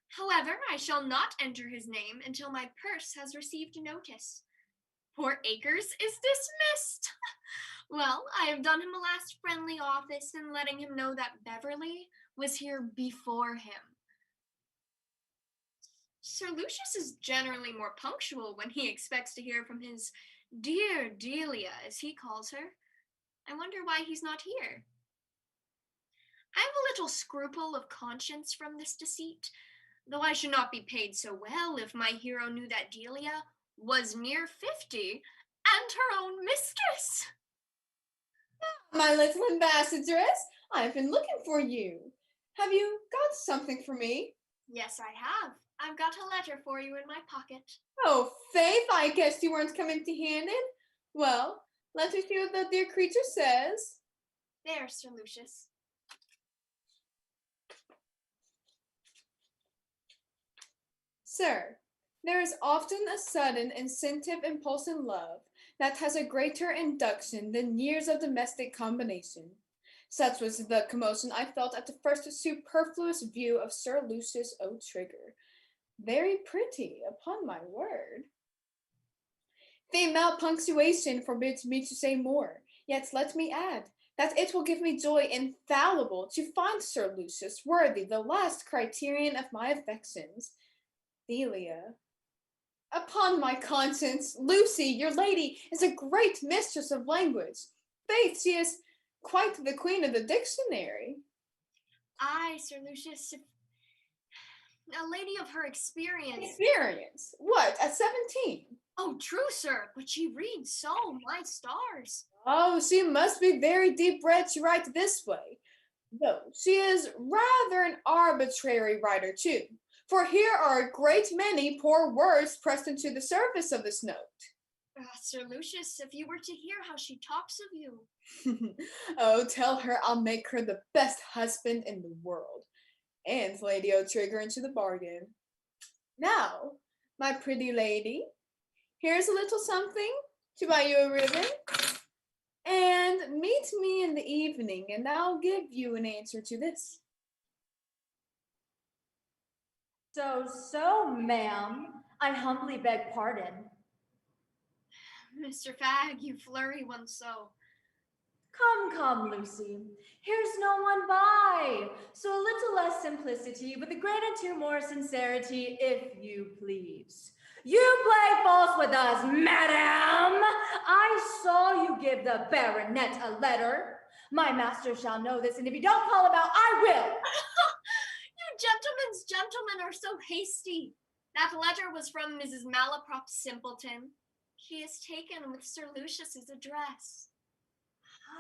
However, I shall not enter his name until my purse has received notice. Poor Acres is dismissed. Well, I have done him a last friendly office in letting him know that Beverly was here before him. Sir Lucius is generally more punctual when he expects to hear from his dear Delia, as he calls her. I wonder why he's not here. I have a little scruple of conscience from this deceit, though I should not be paid so well if my hero knew that Delia was near 50 and her own mistress. My little ambassadress, I've been looking for you. Have you got something for me? Yes, I have. I've got a letter for you in my pocket. Oh, Faith, I guess you weren't coming empty-handed. Well, let me see what the dear creature says. There, Sir Lucius. Sir, there is often a sudden incentive impulse in love that has a greater induction than years of domestic combination. Such was the commotion I felt at the first superfluous view of Sir Lucius O'Trigger. Very pretty, upon my word. Female punctuation forbids me to say more, yet let me add that it will give me joy infallible to find Sir Lucius worthy the last criterion of my affections. Delia. Upon my conscience, Lucy, your lady, is a great mistress of language. Faith, she is quite the queen of the dictionary. Aye, Sir Lucius, a lady of her experience. Experience? What, at 17? Oh, true, sir, but she reads so, my stars. Oh, she must be very deep-bred to write this way. Though she is rather an arbitrary writer, too. For here are a great many poor words pressed into the surface of this note. Sir Lucius, if you were to hear how she talks of you. Oh, tell her I'll make her the best husband in the world. And Lady O'Trigger into the bargain. Now, my pretty lady, here's a little something to buy you a ribbon. And meet me in the evening, and I'll give you an answer to this. So, ma'am, I humbly beg pardon. Mr. Fagg, you flurry one so. Come, Lucy. Here's no one by. So a little less simplicity with a great deal more sincerity, if you please. You play false with us, madam. I saw you give the baronet a letter. My master shall know this, and if you don't call him out, I will. Gentlemen's gentlemen are so hasty. That letter was from Mrs. Malaprop Simpleton. She is taken with Sir Lucius's address.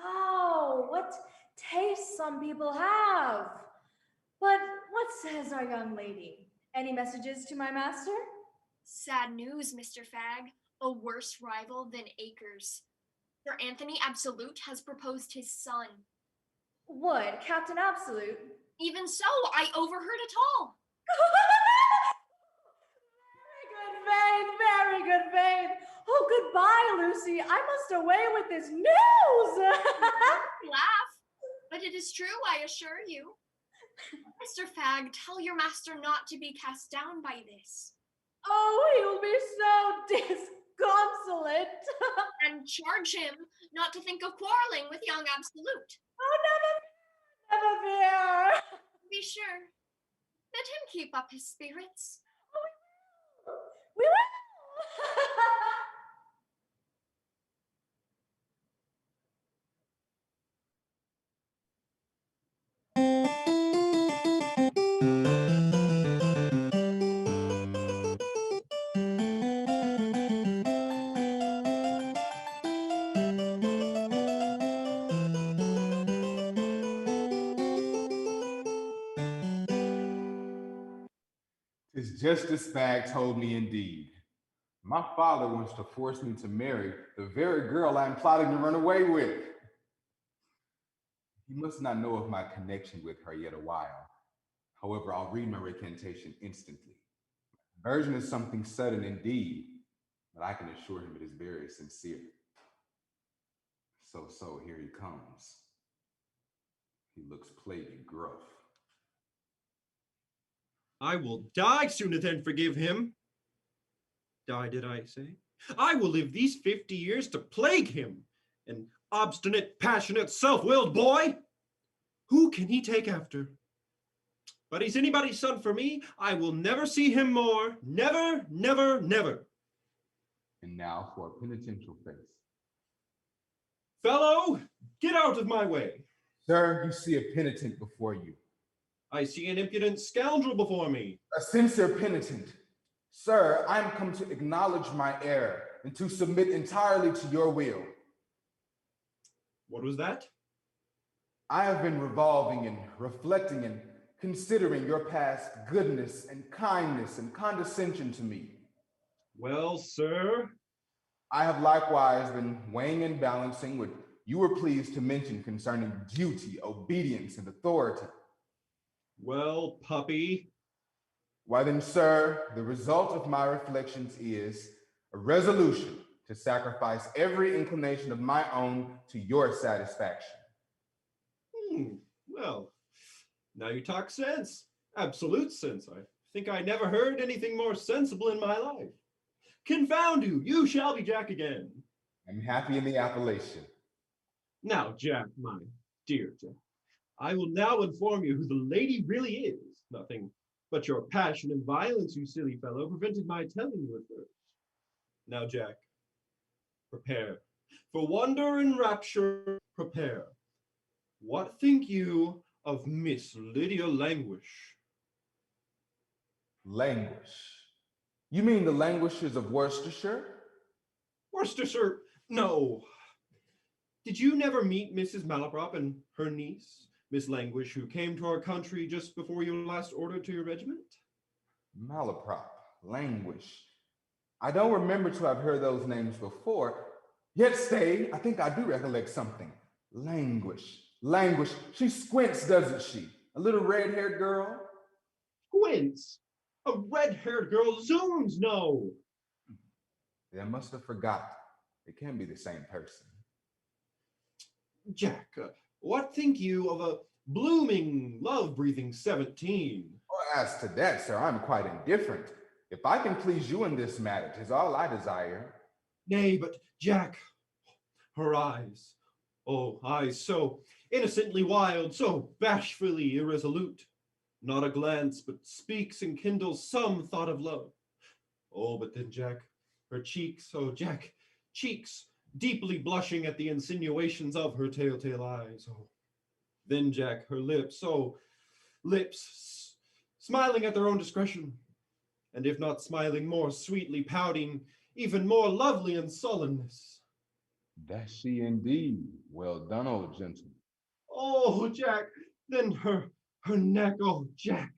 How? What taste some people have. But what says our young lady? Any messages to my master? Sad news, Mr. Fagg. A worse rival than Acres. Sir Anthony Absolute has proposed his son. Would, Captain Absolute. Even so, I overheard it all. Very good, Vane. Oh, goodbye, Lucy. I must away with this news. Laugh, but it is true, I assure you. Mr. Fagg, tell your master not to be cast down by this. Oh, he'll be so disconsolate. And charge him not to think of quarreling with young Absolute. Oh, never fear. Be sure. Let him keep up his spirits. We will. Tis just as Fag told me indeed. My father wants to force me to marry the very girl I'm plotting to run away with. He must not know of my connection with her yet a while. However, I'll read my recantation instantly. Version is something sudden indeed, but I can assure him it is very sincere. So, here he comes. He looks plaguey gruff. I will die sooner than forgive him. Die, did I say? I will live these 50 years to plague him, an obstinate, passionate, self-willed boy. Who can he take after? But he's anybody's son for me. I will never see him more. Never, never, never. And now for a penitential face. Fellow, get out of my way. Sir, you see a penitent before you. I see an impudent scoundrel before me. A sincere penitent. Sir, I am come to acknowledge my error and to submit entirely to your will. What was that? I have been revolving and reflecting and considering your past goodness and kindness and condescension to me. Well, sir? I have likewise been weighing and balancing what you were pleased to mention concerning duty, obedience, and authority. Well, puppy. Why then, sir, the result of my reflections is a resolution to sacrifice every inclination of my own to your satisfaction. Well, now you talk sense. Absolute sense. I think I never heard anything more sensible in my life. Confound you, you shall be Jack again. I'm happy in the appellation. Now, Jack, my dear Jack, I will now inform you who the lady really is. Nothing but your passion and violence, you silly fellow, prevented my telling you at first. Now, Jack, prepare. For wonder and rapture, prepare. What think you of Miss Lydia Languish? Languish? You mean the languishes of Worcestershire? Worcestershire? No. Did you never meet Mrs. Malaprop and her niece, Miss Languish, who came to our country just before your last order to your regiment? Malaprop, Languish. I don't remember to have heard those names before. Yet stay, I think I do recollect something. Languish. Languish. She squints, doesn't she? A little red-haired girl? Squints? A red-haired girl? Zoons, no. I must have forgotten. It can't be the same person. Jack, what think you of a blooming, love-breathing 17? Oh, as to that, sir, I'm quite indifferent. If I can please you in this matter, 'tis all I desire. Nay, but Jack, her eyes. Oh, eyes so innocently wild, so bashfully irresolute. Not a glance, but speaks and kindles some thought of love. Oh, but then, Jack, her cheeks, oh, Jack, cheeks, deeply blushing at the insinuations of her telltale eyes. Oh, then, Jack, her lips, oh, lips, smiling at their own discretion. And if not smiling, more sweetly pouting, even more lovely in sullenness. That's she indeed. Well done, old gentleman. Oh, Jack, then her neck, oh, Jack.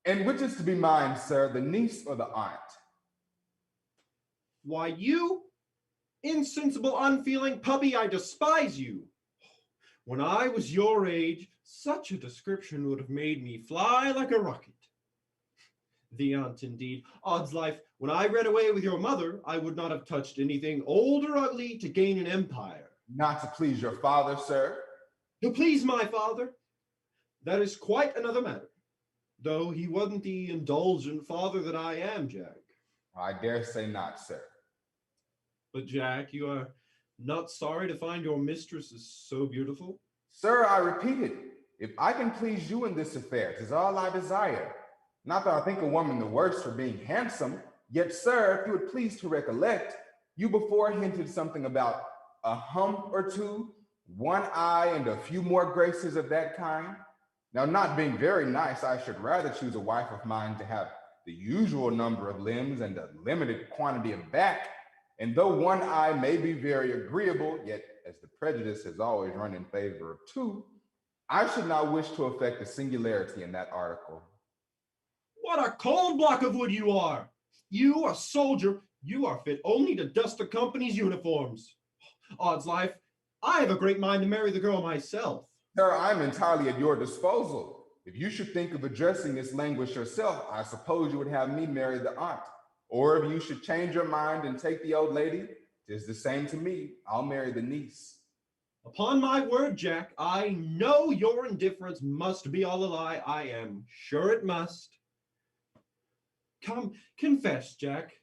And which is to be mine, sir, the niece or the aunt? Why, you, insensible, unfeeling puppy, I despise you. When I was your age, such a description would have made me fly like a rocket. The aunt, indeed. Odds life, when I ran away with your mother, I would not have touched anything old or ugly to gain an empire. Not to please your father, sir. To please my father? That is quite another matter. Though he wasn't the indulgent father that I am, Jack. I dare say not, sir. But Jack, you are not sorry to find your mistress is so beautiful? Sir, I repeat it. If I can please you in this affair, 'tis all I desire. Not that I think a woman the worse for being handsome, yet, sir, if you would please to recollect, you before hinted something about a hump or two, one eye, and a few more graces of that kind. Now, not being very nice, I should rather choose a wife of mine to have the usual number of limbs and a limited quantity of back. And though one eye may be very agreeable, yet as the prejudice has always run in favor of two, I should not wish to affect a singularity in that article. What a cold block of wood you are! You, a soldier, you are fit only to dust the company's uniforms. Odds life, I have a great mind to marry the girl myself. Sir, I'm entirely at your disposal. If you should think of addressing this language yourself, I suppose you would have me marry the aunt. Or if you should change your mind and take the old lady, 'tis the same to me. I'll marry the niece. Upon my word, Jack, I know your indifference must be all a lie. I am sure it must. Come, confess, Jack.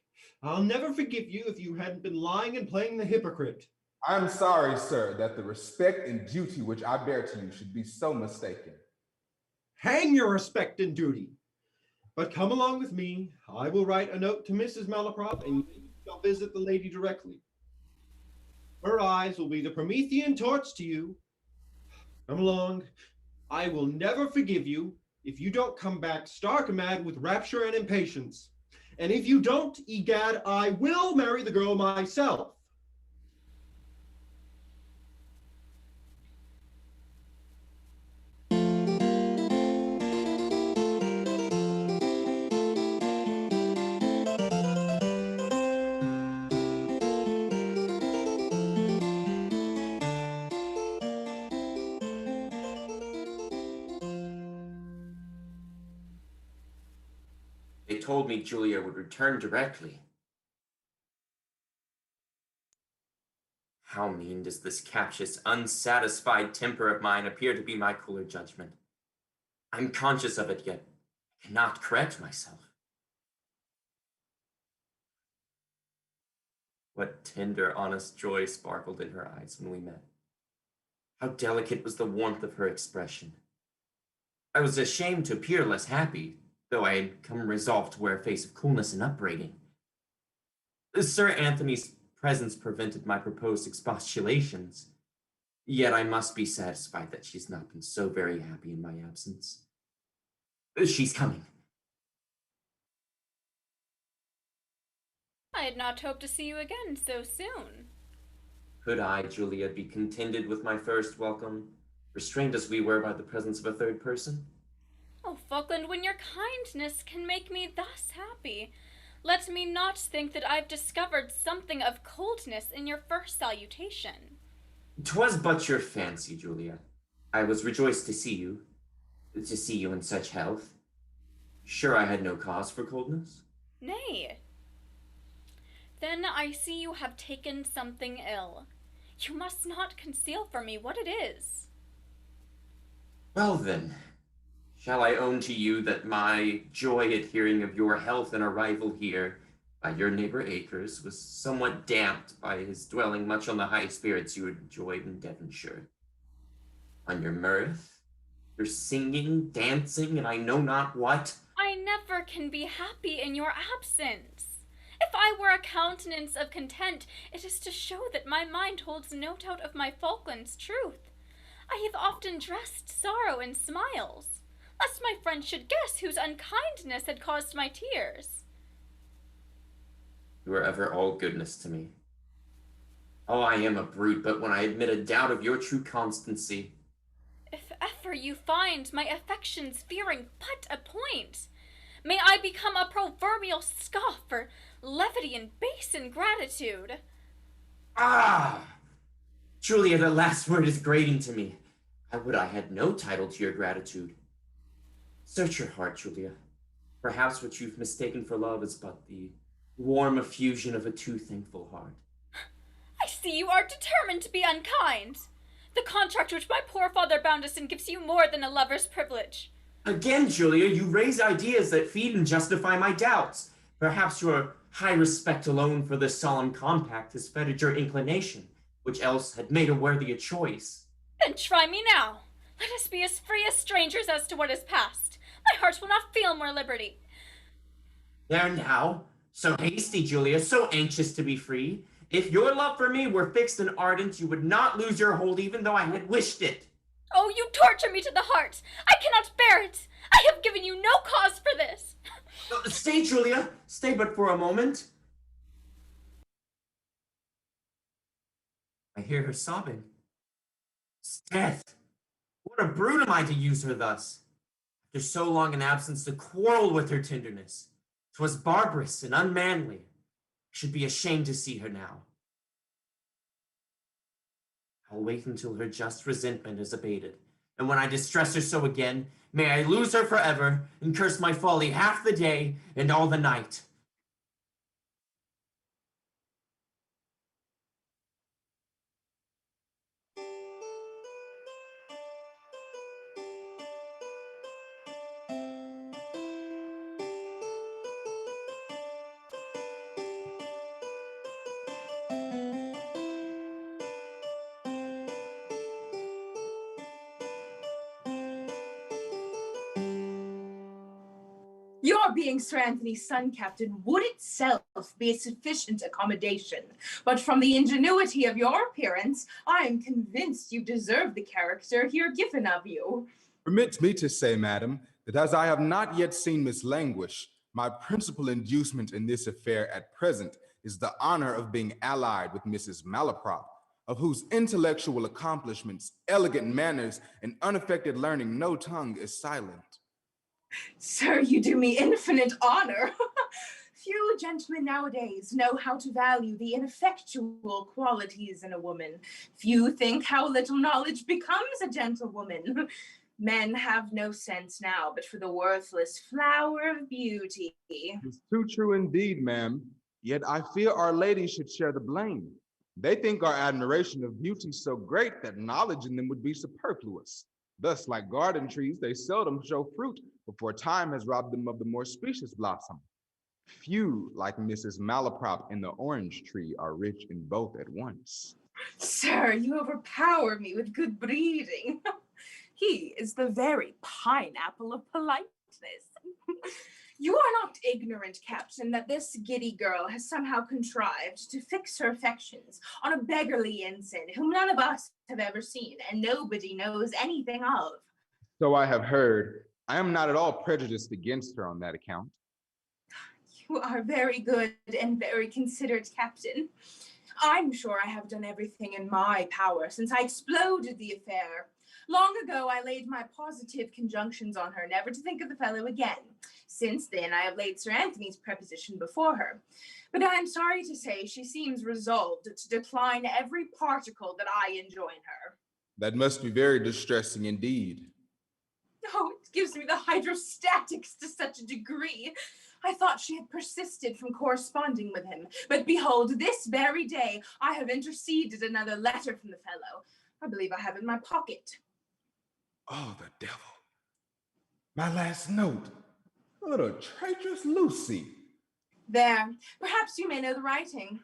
I'll never forgive you if you hadn't been lying and playing the hypocrite. I'm sorry, sir, that the respect and duty which I bear to you should be so mistaken. Hang your respect and duty. But come along with me. I will write a note to Mrs. Malaprop, and you shall visit the lady directly. Her eyes will be the Promethean torch to you. Come along. I will never forgive you if you don't come back stark mad with rapture and impatience. And if you don't, egad, I will marry the girl myself. They told me Julia would return directly. How mean does this captious, unsatisfied temper of mine appear to be my cooler judgment? I'm conscious of it, yet I cannot correct myself. What tender, honest joy sparkled in her eyes when we met. How delicate was the warmth of her expression. I was ashamed to appear less happy, though I had come resolved to wear a face of coolness and upbraiding. Sir Anthony's presence prevented my proposed expostulations, yet I must be satisfied that she's not been so very happy in my absence. She's coming. I had not hoped to see you again so soon. Could I, Julia, be contented with my first welcome, restrained as we were by the presence of a third person? Oh, Falkland, when your kindness can make me thus happy, let me not think that I've discovered something of coldness in your first salutation. 'Twas but your fancy, Julia. I was rejoiced to see you in such health. Sure I had no cause for coldness? Nay. Then I see you have taken something ill. You must not conceal from me what it is. Well then, shall I own to you that my joy at hearing of your health and arrival here by your neighbor Acres was somewhat damped by his dwelling much on the high spirits you enjoyed in Devonshire? On your mirth, your singing, dancing, and I know not what? I never can be happy in your absence. If I wear a countenance of content, it is to show that my mind holds no doubt of my Falkland's truth. I have often dressed sorrow in smiles, lest my friend should guess whose unkindness had caused my tears. You are ever all goodness to me. Oh, I am a brute, but when I admit a doubt of your true constancy. If ever you find my affections fearing but a point, may I become a proverbial scoff for levity and base ingratitude. Ah! Julia, the last word is grating to me. I would I had no title to your gratitude. Search your heart, Julia. Perhaps what you've mistaken for love is but the warm effusion of a too thankful heart. I see you are determined to be unkind. The contract which my poor father bound us in gives you more than a lover's privilege. Again, Julia, you raise ideas that feed and justify my doubts. Perhaps your high respect alone for this solemn compact has fettered your inclination, which else had made a worthier choice. Then try me now. Let us be as free as strangers as to what is past. My heart will not feel more liberty. There now, so hasty, Julia, so anxious to be free. If your love for me were fixed and ardent, you would not lose your hold even though I had wished it. Oh, you torture me to the heart. I cannot bear it. I have given you no cause for this. Stay, Julia. Stay but for a moment. I hear her sobbing. Death! What a brute am I to use her thus? After so long an absence to quarrel with her tenderness. 'Twas barbarous and unmanly. I should be ashamed to see her now. I'll wait until her just resentment is abated, and when I distress her so again, may I lose her forever, and curse my folly half the day and all the night. Your being Sir Anthony's son, Captain, would itself be a sufficient accommodation. But from the ingenuity of your appearance, I am convinced you deserve the character here given of you. Permit me to say, madam, that as I have not yet seen Miss Languish, my principal inducement in this affair at present is the honor of being allied with Mrs. Malaprop, of whose intellectual accomplishments, elegant manners, and unaffected learning no tongue is silent. Sir, you do me infinite honor. Few gentlemen nowadays know how to value the ineffectual qualities in a woman. Few think how little knowledge becomes a gentlewoman. Men have no sense now but for the worthless flower of beauty. It's too true indeed, ma'am. Yet I fear our ladies should share the blame. They think our admiration of beauty so great that knowledge in them would be superfluous. Thus, like garden trees, they seldom show fruit before time has robbed them of the more specious blossom. Few, like Mrs. Malaprop in the orange tree, are rich in both at once. Sir, you overpower me with good breeding. He is the very pineapple of politeness. You are not ignorant, Captain, that this giddy girl has somehow contrived to fix her affections on a beggarly ensign whom none of us have ever seen and nobody knows anything of. So I have heard. I am not at all prejudiced against her on that account. You are very good and very considerate, Captain. I'm sure I have done everything in my power since I exploded the affair. Long ago, I laid my positive conjunctions on her never to think of the fellow again. Since then, I have laid Sir Anthony's preposition before her. But I am sorry to say she seems resolved to decline every particle that I enjoin her. That must be very distressing indeed. Oh, it gives me the hydrostatics to such a degree. I thought she had persisted from corresponding with him. But behold, this very day, I have interceded another letter from the fellow. I believe I have it in my pocket. Oh, the devil. My last note. Little traitorous Lucy. There. Perhaps you may know the writing.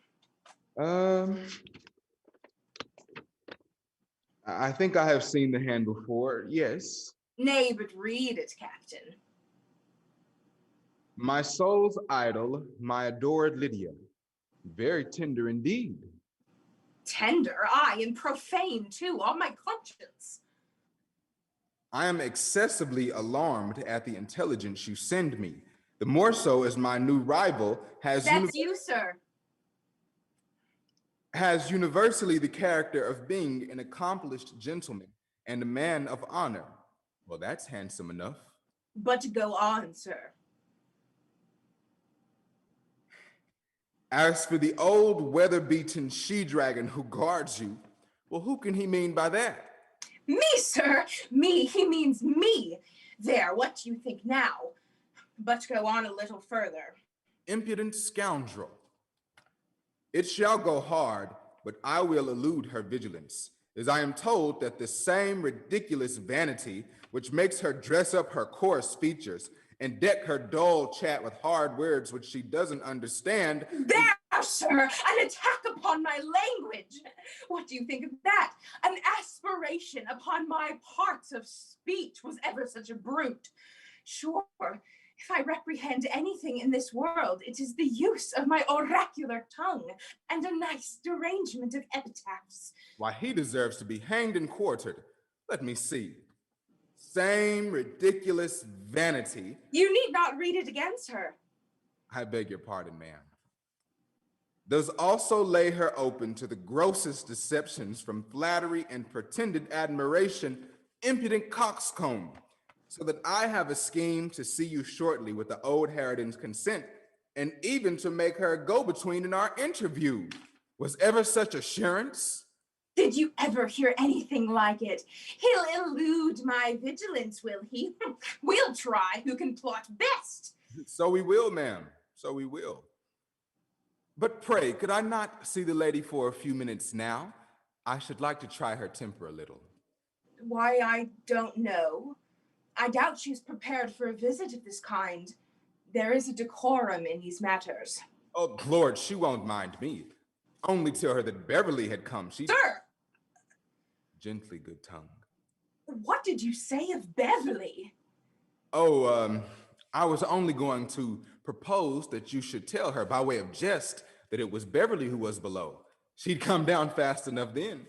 I think I have seen the hand before, yes. Nay, but read it, Captain. My soul's idol, my adored Lydia. Very tender indeed. Tender, aye, and profane too, on my conscience. I am excessively alarmed at the intelligence you send me. The more so as my new rival has you, sir. Has universally the character of being an accomplished gentleman and a man of honor. Well, that's handsome enough. But go on, sir. As for the old weather-beaten she-dragon who guards you, well, who can he mean by that? Me, sir. Me. He means me. There, what do you think now? But go on a little further. Impudent scoundrel. It shall go hard, but I will elude her vigilance, as I am told that the same ridiculous vanity which makes her dress up her coarse features and deck her dull chat with hard words which she doesn't understand. There, sir, an attack upon my language. What do you think of that? An aspiration upon my parts of speech. Was ever such a brute? Sure, if I reprehend anything in this world, it is the use of my oracular tongue and a nice derangement of epitaphs. Why, he deserves to be hanged and quartered. Let me see. Same ridiculous vanity. You need not read it against her. I beg your pardon, ma'am. Does also lay her open to the grossest deceptions from flattery and pretended admiration, impudent coxcomb, so that I have a scheme to see you shortly with the old Harridan's consent, and even to make her a go-between in our interview. Was ever such assurance? Did you ever hear anything like it? He'll elude my vigilance, will he? We'll try who can plot best. So we will, ma'am. So we will. But pray, could I not see the lady for a few minutes now? I should like to try her temper a little. Why, I don't know. I doubt she's prepared for a visit of this kind. There is a decorum in these matters. Oh, Lord, she won't mind me. Only tell her that Beverly had come. Sir! Gently, good tongue. What did you say of Beverly? Oh, I was only going to propose that you should tell her by way of jest that it was Beverly who was below. She'd come down fast enough then.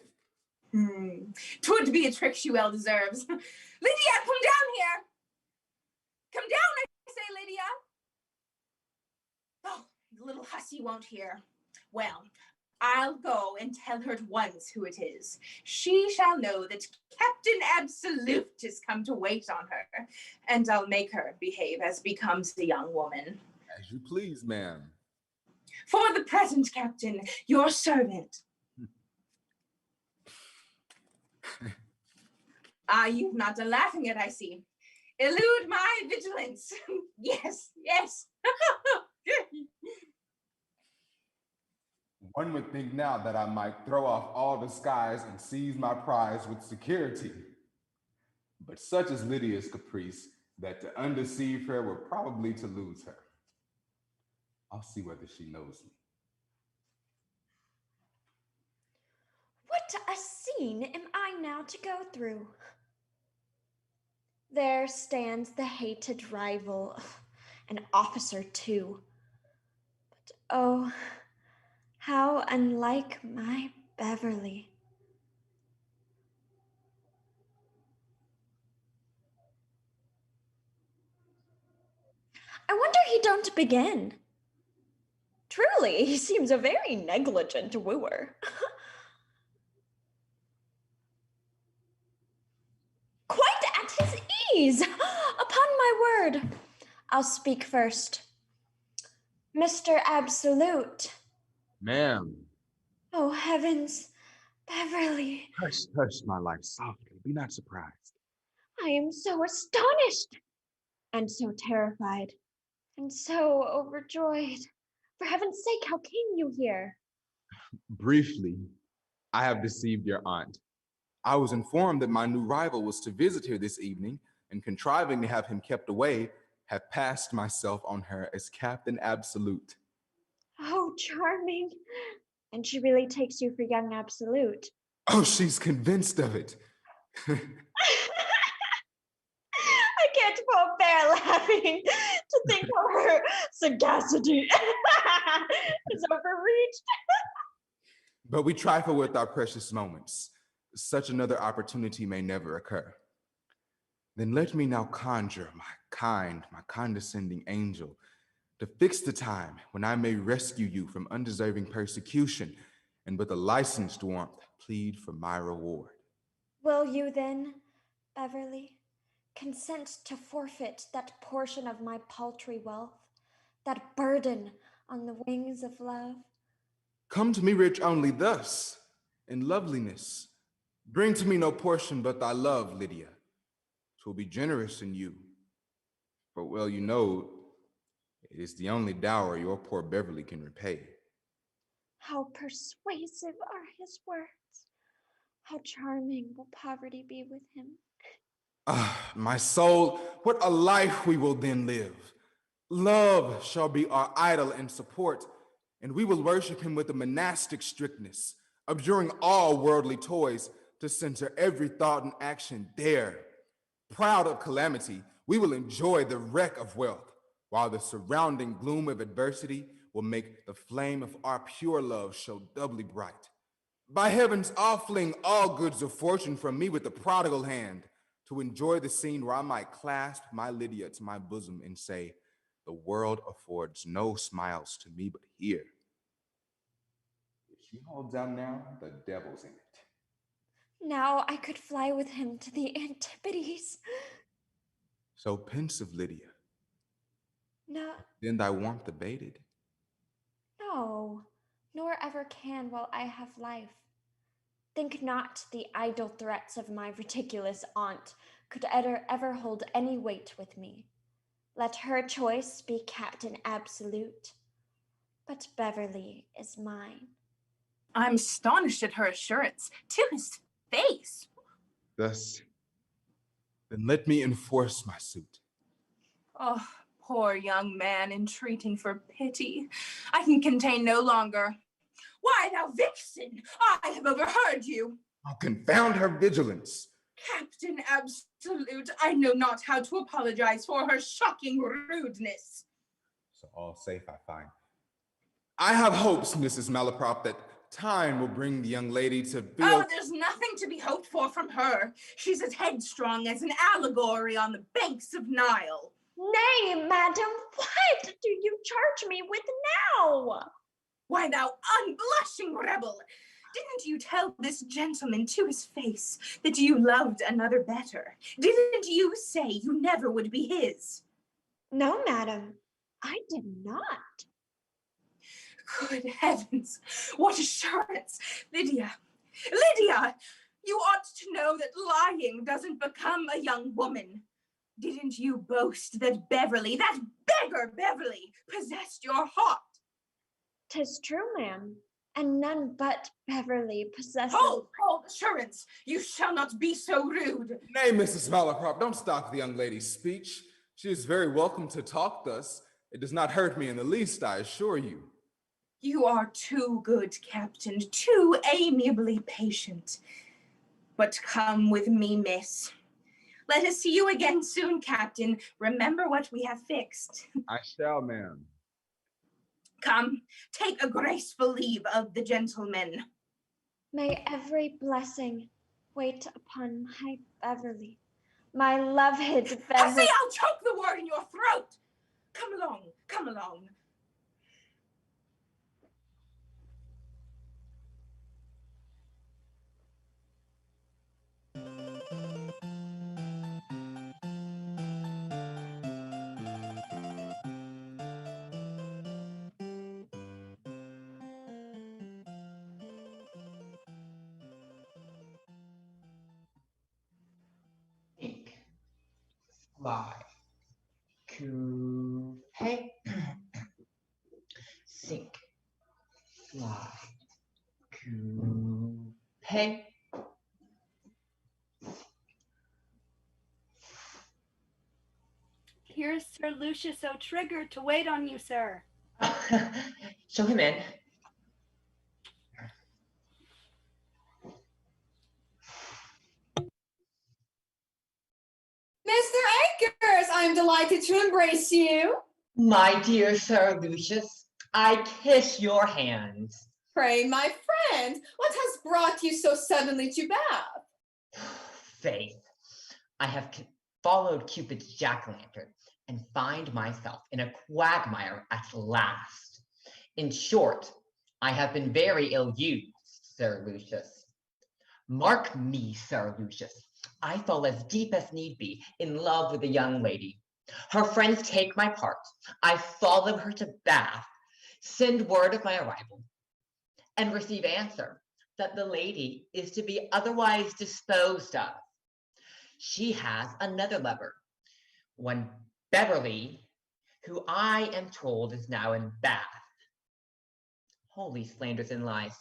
'Twould be a trick she well deserves. Lydia, come down here. Come down, I say, Lydia. Oh, the little hussy won't hear. Well, I'll go and tell her at once who it is. She shall know that Captain Absolute has come to wait on her, and I'll make her behave as becomes a young woman. As you please, ma'am. For the present, Captain, your servant. You've not done laughing yet, I see. Elude my vigilance. Yes, yes. One would think now that I might throw off all disguise and seize my prize with security. But such is Lydia's caprice that to undeceive her were probably to lose her. I'll see whether she knows me. What a scene am I now to go through? There stands the hated rival, an officer too. But oh, how unlike my Beverly. I wonder he don't begin. Truly, he seems a very negligent wooer. Quite at his ease, upon my word. I'll speak first. Mr. Absolute. Ma'am. Oh, heavens, Beverly. Hush, hush, my life, softly. Be not surprised. I am so astonished, and so terrified, and so overjoyed. For heaven's sake, how came you here? Briefly, I have deceived your aunt. I was informed that my new rival was to visit here this evening, and contriving to have him kept away, have passed myself on her as Captain Absolute. Oh, charming. And she really takes you for young Absolute. Oh, she's convinced of it. I can't forbear laughing to think how her sagacity is overreached. But we trifle with our precious moments. Such another opportunity may never occur. Then let me now conjure my kind, my condescending angel to fix the time when I may rescue you from undeserving persecution and with a licensed warmth plead for my reward. Will you then, Beverly, consent to forfeit that portion of my paltry wealth, that burden on the wings of love? Come to me rich only thus, in loveliness, Bring to me no portion but thy love, Lydia. 'Twill be generous in you. For well you know, it is the only dower your poor Beverly can repay. How persuasive are his words. How charming will poverty be with him. Ah, my soul, what a life we will then live. Love shall be our idol and support, and we will worship him with a monastic strictness, abjuring all worldly toys to center every thought and action there. Proud of calamity, we will enjoy the wreck of wealth, while the surrounding gloom of adversity will make the flame of our pure love show doubly bright. By heavens, I'll fling all goods of fortune from me with the prodigal hand, to enjoy the scene where I might clasp my Lydia to my bosom and say, the world affords no smiles to me but here. If she holds out now, the devil's in it. Now I could fly with him to the Antipodes. So pensive, Lydia. No, Then thy warmth abated. no, nor ever can while I have life. Think not the idle threats of my ridiculous aunt could ever hold any weight with me. Let her choice be captain absolute, but Beverly is mine. I'm astonished at her assurance to his face. Thus, then let me enforce my suit. Oh, poor young man entreating for pity. I can contain no longer. Why, thou vixen, I have overheard you. I'll confound her vigilance. Captain Absolute, I know not how to apologize for her shocking rudeness. So all safe, I find. I have hopes, Mrs. Malaprop, that time will bring the young lady to feel... Oh, there's nothing to be hoped for from her. She's as headstrong as an allegory on the banks of Nile. Nay, madam, what do you charge me with now? Why, thou unblushing rebel! Didn't you tell this gentleman to his face that you loved another better? Didn't you say you never would be his? No, madam, I did not. Good heavens, what assurance! Lydia, Lydia, you ought to know that lying doesn't become a young woman. Didn't you boast that Beverly, that beggar Beverly, possessed your heart? 'Tis true, ma'am, and none but Beverly possesses... Hold assurance! You shall not be so rude. Nay, Mrs. Malaprop, don't stop the young lady's speech. She is very welcome to talk thus. It does not hurt me in the least, I assure you. You are too good, Captain, too amiably patient. But come with me, miss. Let us see you again soon, Captain. Remember what we have fixed. I shall, ma'am. Come, take a graceful leave of the gentlemen. May every blessing wait upon my Beverly, my loved Beverly. I say I'll choke the word in your throat. Come along, come along. Ink. Fly. Coo. Hey. Sink. Fly. Coo. Hey. Here's Sir Lucius O'Trigger to wait on you, sir. Show him in. Mr. Akers, I'm delighted to embrace you. My dear Sir Lucius, I kiss your hands. Pray, my friend, what has brought you so suddenly to Bath? Faith, I have followed Cupid's jack-o'-lantern and find myself in a quagmire at last. In short, I have been very ill-used, Sir Lucius. Mark me, Sir Lucius. I fall as deep as need be in love with a young lady. Her friends take my part. I follow her to Bath, send word of my arrival, and receive answer that the lady is to be otherwise disposed of. She has another lover, one Beverly, who I am told is now in Bath. Holy slanders and lies.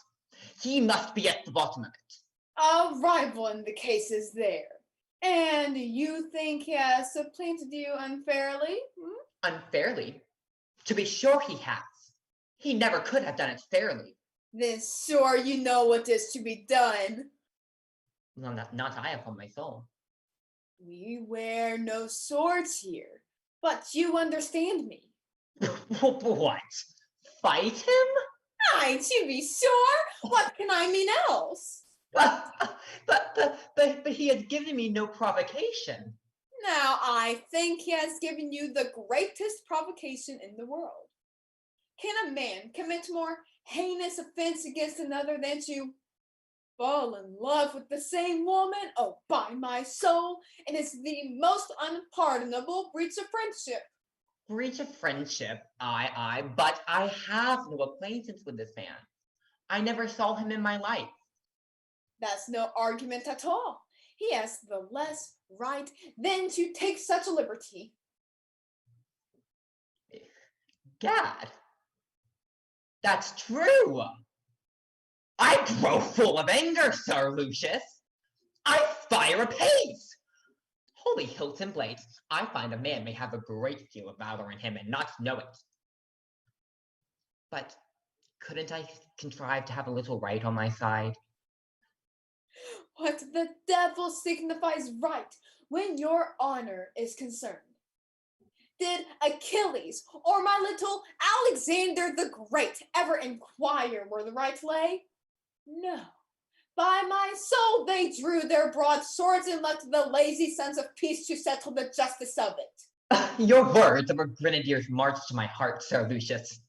He must be at the bottom of it. A rival in the case is there. And you think he has supplanted you unfairly? Unfairly? To be sure he has. He never could have done it fairly. Then sure you know what is to be done. Well, not I upon my soul. We wear no swords here, but you understand me. What? Fight him? Aye, to be sure. What can I mean else? But he has given me no provocation. Now I think he has given you the greatest provocation in the world. Can a man commit more heinous offense against another than to fall in love with the same woman? Oh, by my soul, it is the most unpardonable breach of friendship. Breach of friendship, aye, but I have no acquaintance with this man. I never saw him in my life. That's no argument at all. He has the less right than to take such a liberty. Gad, that's true. I grow full of anger, Sir Lucius. I fire apace. Holy Hilton blades, I find a man may have a great deal of valor in him and not know it. But couldn't I contrive to have a little right on my side? What the devil signifies right when your honor is concerned? Did Achilles or my little Alexander the Great ever inquire where the right lay? No. By my soul, they drew their broadswords and left the lazy sons of peace to settle the justice of it. Your words of a grenadier's march to my heart, Sir Lucius.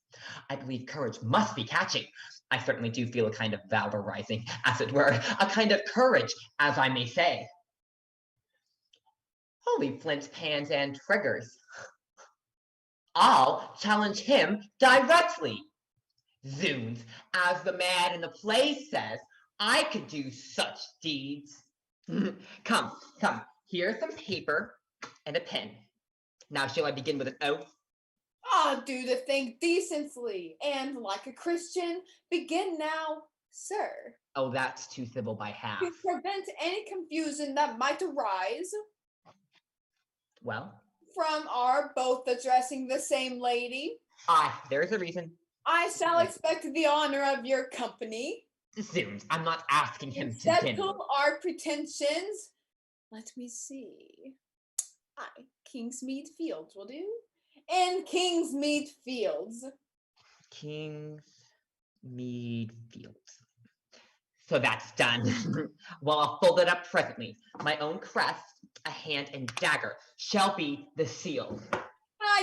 I believe courage must be catching. I certainly do feel a kind of valor rising, as it were, a kind of courage, as I may say. Holy flints, pans, and triggers. I'll challenge him directly. Zoons, as the man in the play says, I could do such deeds. Come, here's some paper and a pen. Now shall I begin with an oath? Do the thing decently and like a Christian. Begin now, sir. Oh, that's too civil by half. To prevent any confusion that might arise. Well? From our both addressing the same lady. There's a reason. I shall expect the honor of your company. Zoons, I'm not asking him to dinner. Settle our pretensions. Let me see. Kingsmead Fields will do. In Kingsmead Fields. Kingsmead Fields. So that's done. Well, I'll fold it up presently. My own crest, a hand, and dagger shall be the seal.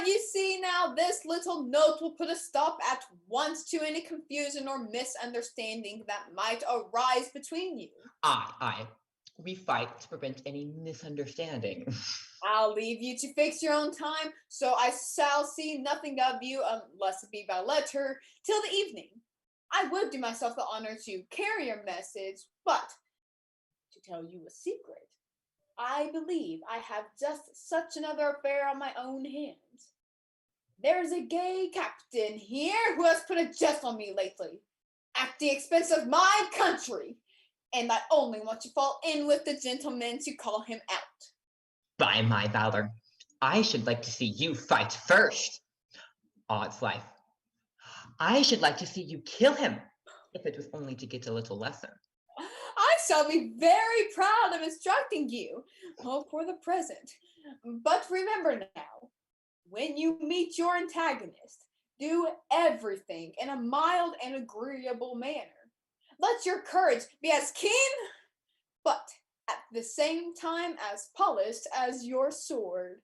You see now, this little note will put a stop at once to any confusion or misunderstanding that might arise between you. Aye. We fight to prevent any misunderstanding. I'll leave you to fix your own time, so I shall see nothing of you, unless it be by letter, till the evening. I would do myself the honor to carry your message, but to tell you a secret, I believe I have just such another affair on my own hands. There's a gay captain here who has put a jest on me lately, at the expense of my country, and I only want to fall in with the gentlemen to call him out. By my valor, I should like to see you fight first. Odds life. I should like to see you kill him, if it was only to get a little lesser. I shall be very proud of instructing you, for the present. But remember now, when you meet your antagonist, do everything in a mild and agreeable manner. Let your courage be as keen, but at the same time as polished as your sword.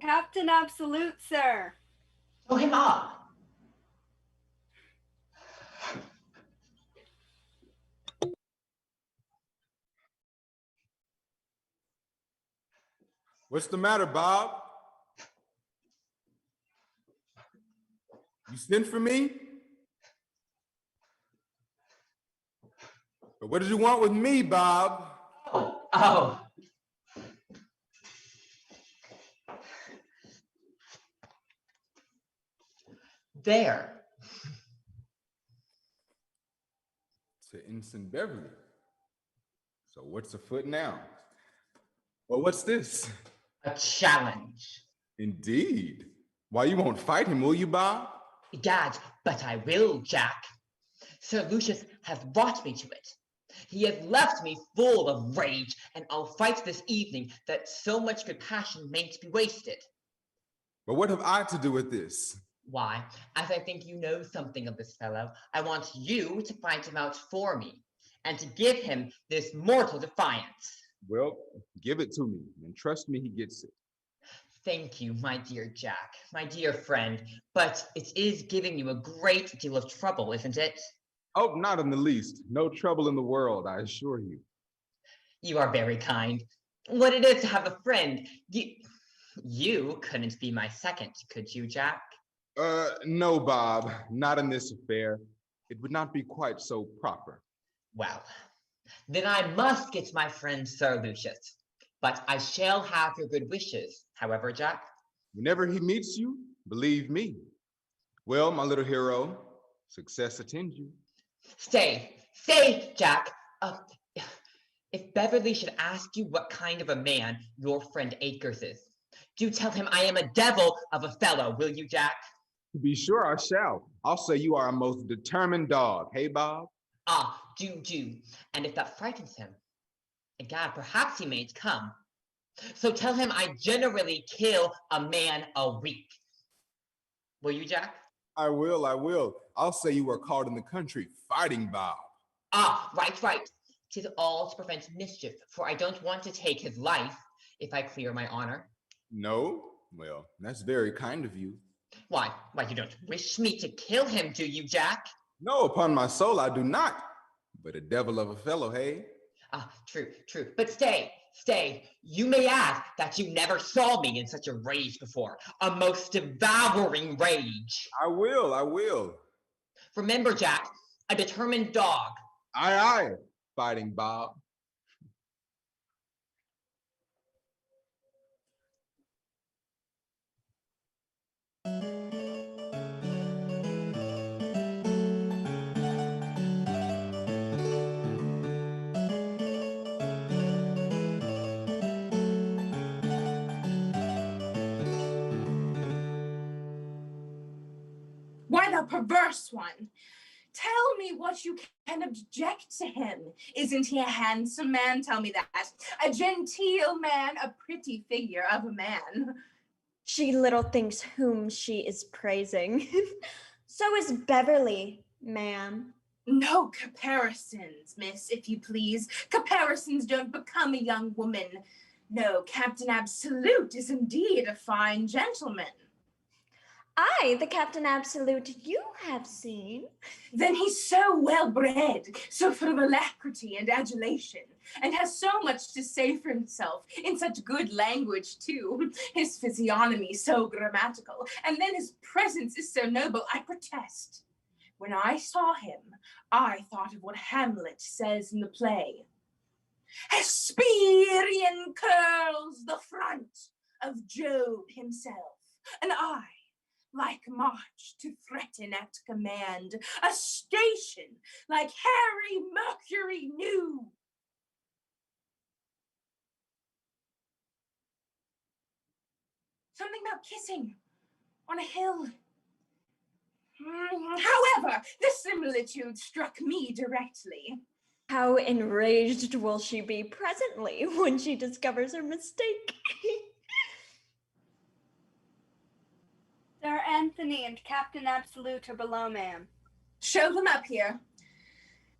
Captain Absolute, sir. Show him up. What's the matter, Bob? You sent for me? But what did you want with me, Bob? Oh. There. To Ensign Beverly. So what's afoot now? Well, what's this? A challenge. Indeed. Why, you won't fight him, will you, Bob? Gad, but I will, Jack. Sir Lucius has brought me to it. He has left me full of rage, and I'll fight this evening that so much good passion mayn't be wasted. But what have I to do with this? Why, as I think you know something of this fellow, I want you to find him out for me, and to give him this mortal defiance. Well, give it to me, and trust me, he gets it. Thank you, my dear Jack, my dear friend, but it is giving you a great deal of trouble, isn't it? Oh, not in the least. No trouble in the world, I assure you. You are very kind. What it is to have a friend. You couldn't be my second, could you, Jack? No, Bob, not in this affair. It would not be quite so proper. Well, then I must get my friend Sir Lucius. But I shall have your good wishes, however, Jack. Whenever he meets you, believe me. Well, my little hero, success attends you. Stay, Jack. If Beverly should ask you what kind of a man your friend Akers is, do tell him I am a devil of a fellow, will you, Jack? To be sure I shall. I'll say you are a most determined dog. Hey, Bob? Ah, do. And if that frightens him, egad, perhaps he mayn't come. So tell him I generally kill a man a week. Will you, Jack? I will. I'll say you are caught in the country fighting Bob. Ah, right. 'Tis all to prevent mischief, for I don't want to take his life if I clear my honor. No? Well, that's very kind of you. Why, you don't wish me to kill him, do you, Jack? No, upon my soul, I do not. But a devil of a fellow, hey? Ah, true. But stay. You may add that you never saw me in such a rage before. A most devouring rage. I will. Remember, Jack, a determined dog. Aye, fighting Bob. Why, the perverse one! Tell me what you can object to him. Isn't he a handsome man? Tell me that. A genteel man, a pretty figure of a man. She little thinks whom she is praising. So is Beverly, ma'am. No comparisons, miss, if you please. Comparisons don't become a young woman. No, Captain Absolute is indeed a fine gentleman. I, the Captain Absolute you have seen. Then he's so well-bred, so full of alacrity and adulation, and has so much to say for himself, in such good language, too. His physiognomy so grammatical, and then his presence is so noble, I protest. When I saw him, I thought of what Hamlet says in the play. Hesperian curls the front of Jove himself, and I, like March to threaten at command, a station like Harry Mercury knew. Something about kissing on a hill. However, the similitude struck me directly. How enraged will she be presently when she discovers her mistake? Sir Anthony and Captain Absolute are below, ma'am. Show them up here.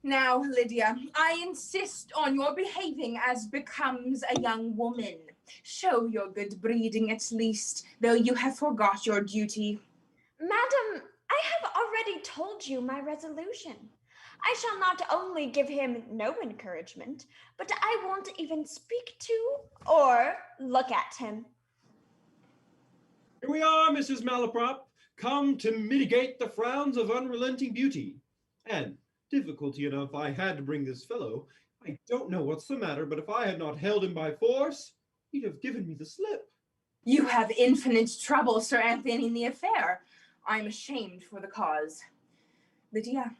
Now, Lydia, I insist on your behaving as becomes a young woman. Show your good breeding at least, though you have forgot your duty. Madam, I have already told you my resolution. I shall not only give him no encouragement, but I won't even speak to or look at him. Here we are, Mrs. Malaprop, come to mitigate the frowns of unrelenting beauty. And difficulty enough I had to bring this fellow. I don't know what's the matter, but if I had not held him by force, he'd have given me the slip. You have infinite trouble, Sir Anthony, in the affair. I'm ashamed for the cause. Lydia,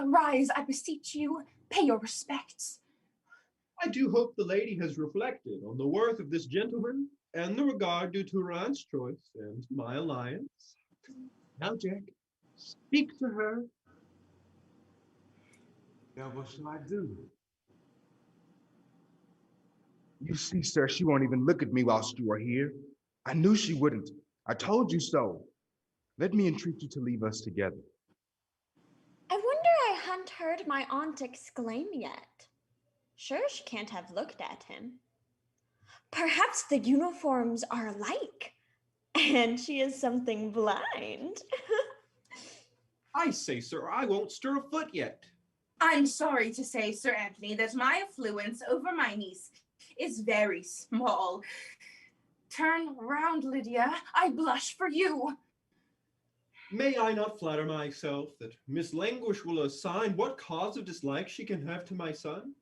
rise, I beseech you. Pay your respects. I do hope the lady has reflected on the worth of this gentleman and the regard due to her aunt's choice and my alliance. Now, Jack, speak to her. Now, what shall I do? You see, sir, she won't even look at me whilst you are here. I knew she wouldn't. I told you so. Let me entreat you to leave us together. I wonder I hadn't heard my aunt exclaim yet. Sure, she can't have looked at him. Perhaps the uniforms are alike, and she is something blind. I say, sir, I won't stir a foot yet. I'm sorry to say, Sir Anthony, that my influence over my niece is very small. Turn round, Lydia. I blush for you. May I not flatter myself that Miss Languish will assign what cause of dislike she can have to my son?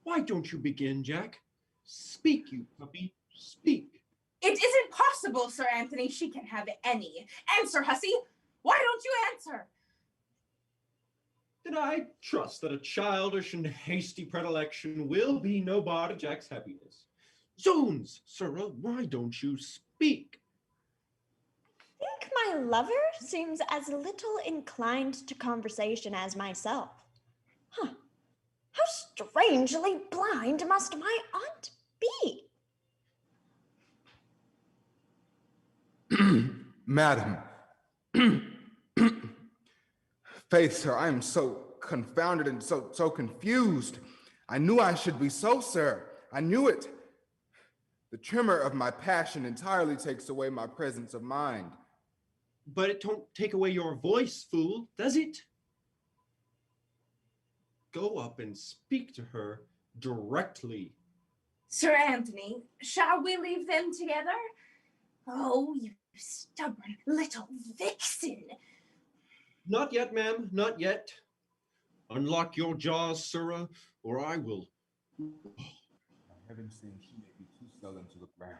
Why don't you begin, Jack? Speak, you puppy, speak. It isn't possible, Sir Anthony. She can have any. Answer, hussy. Why don't you answer? Then I trust that a childish and hasty predilection will be no bar to Jack's happiness. Zounds, sirrah, why don't you speak? I think my lover seems as little inclined to conversation as myself. Huh. How strangely blind must my aunt be? Madam, faith, sir, I am so confounded and so confused. I knew I should be so, sir. I knew it. The tremor of my passion entirely takes away my presence of mind. But it don't take away your voice, fool, does it? Go up and speak to her directly. Sir Anthony, shall we leave them together? Oh, you stubborn little vixen. Not yet, ma'am, not yet. Unlock your jaws, sirrah, or I will. Heaven seems she may be too sullen to look round.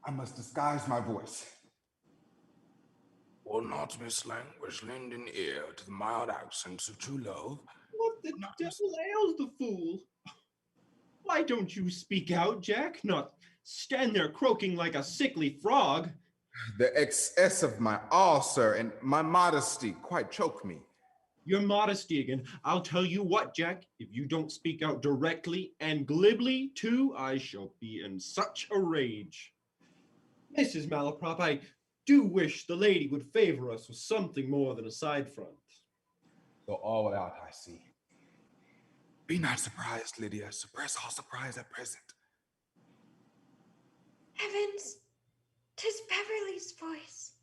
I must disguise my voice. Will not Miss Languish lend an ear to the mild accents of true love? What the devil ails the fool? Why don't you speak out, Jack? Not stand there croaking like a sickly frog. The excess of my awe, sir, and my modesty quite choke me. Your modesty again. I'll tell you what, Jack, if you don't speak out directly and glibly too, I shall be in such a rage. Mrs. Malaprop, I do wish the lady would favor us with something more than a side front. So all out, I see. Be not surprised, Lydia. Suppress all surprise at present. Heavens, 'tis Beverly's voice.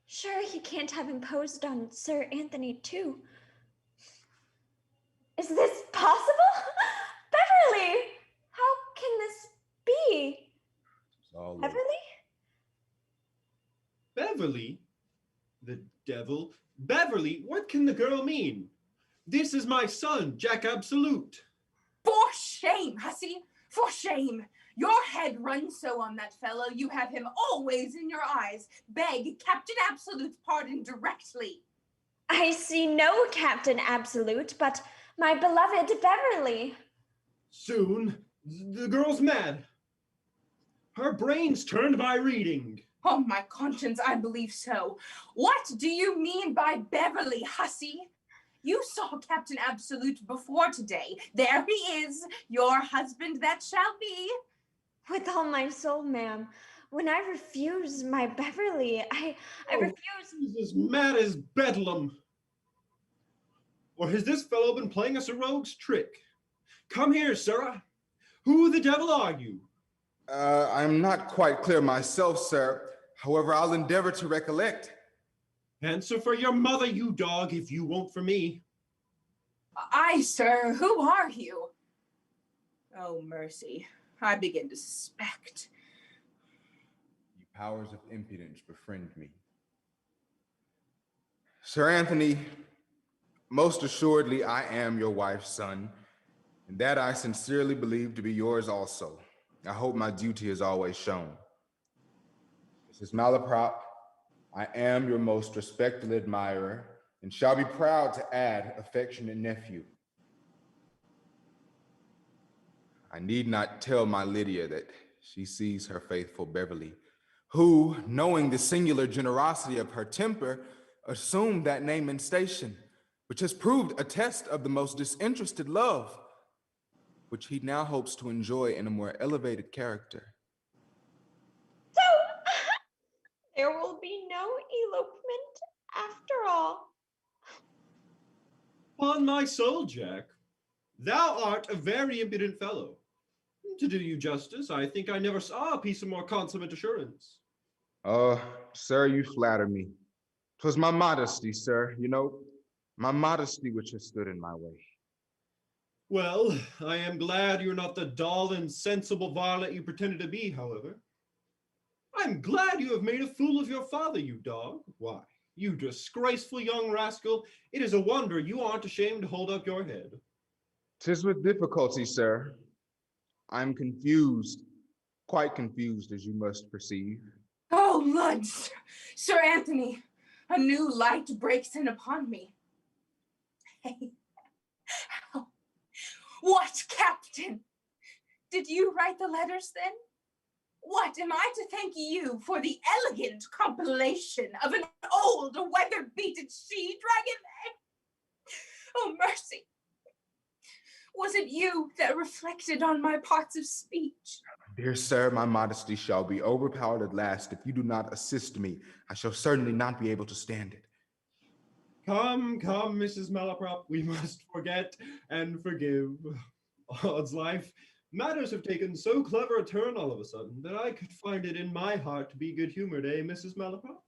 Sure, he can't have imposed on Sir Anthony too. Is this possible? Beverly! How can this be? Beverly? Beverly? The devil. Beverly, what can the girl mean? This is my son, Jack Absolute. For shame, hussy, for shame. Your head runs so on that fellow, you have him always in your eyes. Beg Captain Absolute's pardon directly. I see no Captain Absolute, but my beloved Beverly. Soon, the girl's mad. Her brain's turned by reading. Oh, my conscience, I believe so. What do you mean by Beverly, hussy? You saw Captain Absolute before today. There he is, your husband that shall be. With all my soul, ma'am. When I refuse my Beverly, I refuse. He's as mad as bedlam. Or has this fellow been playing us a rogue's trick? Come here, sirrah. Who the devil are you? I'm not quite clear myself, sir. However, I'll endeavor to recollect. Answer for your mother, you dog, if you won't for me. Aye, sir, who are you? Oh, mercy, I begin to suspect. You powers of impudence befriend me. Sir Anthony, most assuredly I am your wife's son, and that I sincerely believe to be yours also. I hope my duty is always shown. Mrs. Malaprop, I am your most respected admirer, and shall be proud to add affectionate nephew. I need not tell my Lydia that she sees her faithful Beverly, who, knowing the singular generosity of her temper, assumed that name and station, which has proved a test of the most disinterested love, which he now hopes to enjoy in a more elevated character. So, there will be no elopement after all. Upon my soul, Jack, thou art a very impudent fellow. To do you justice, I think I never saw a piece of more consummate assurance. Sir, you flatter me. 'Twas my modesty, sir, my modesty which has stood in my way. Well, I am glad you're not the dull and sensible varlet you pretended to be, however. I'm glad you have made a fool of your father, you dog. Why, you disgraceful young rascal, it is a wonder you aren't ashamed to hold up your head. 'Tis with difficulty, sir. I'm confused, quite confused, as you must perceive. Oh, Lud, Sir Anthony, a new light breaks in upon me. Hey, how? What, Captain? Did you write the letters then? What, am I to thank you for the elegant compilation of an old, weather-beaten she-dragon? Oh, mercy. Was it you that reflected on my parts of speech? Dear sir, my modesty shall be overpowered at last. If you do not assist me, I shall certainly not be able to stand it. Come, Mrs. Malaprop, we must forget and forgive. Odds life, matters have taken so clever a turn all of a sudden that I could find it in my heart to be good-humored, eh, Mrs. Malaprop?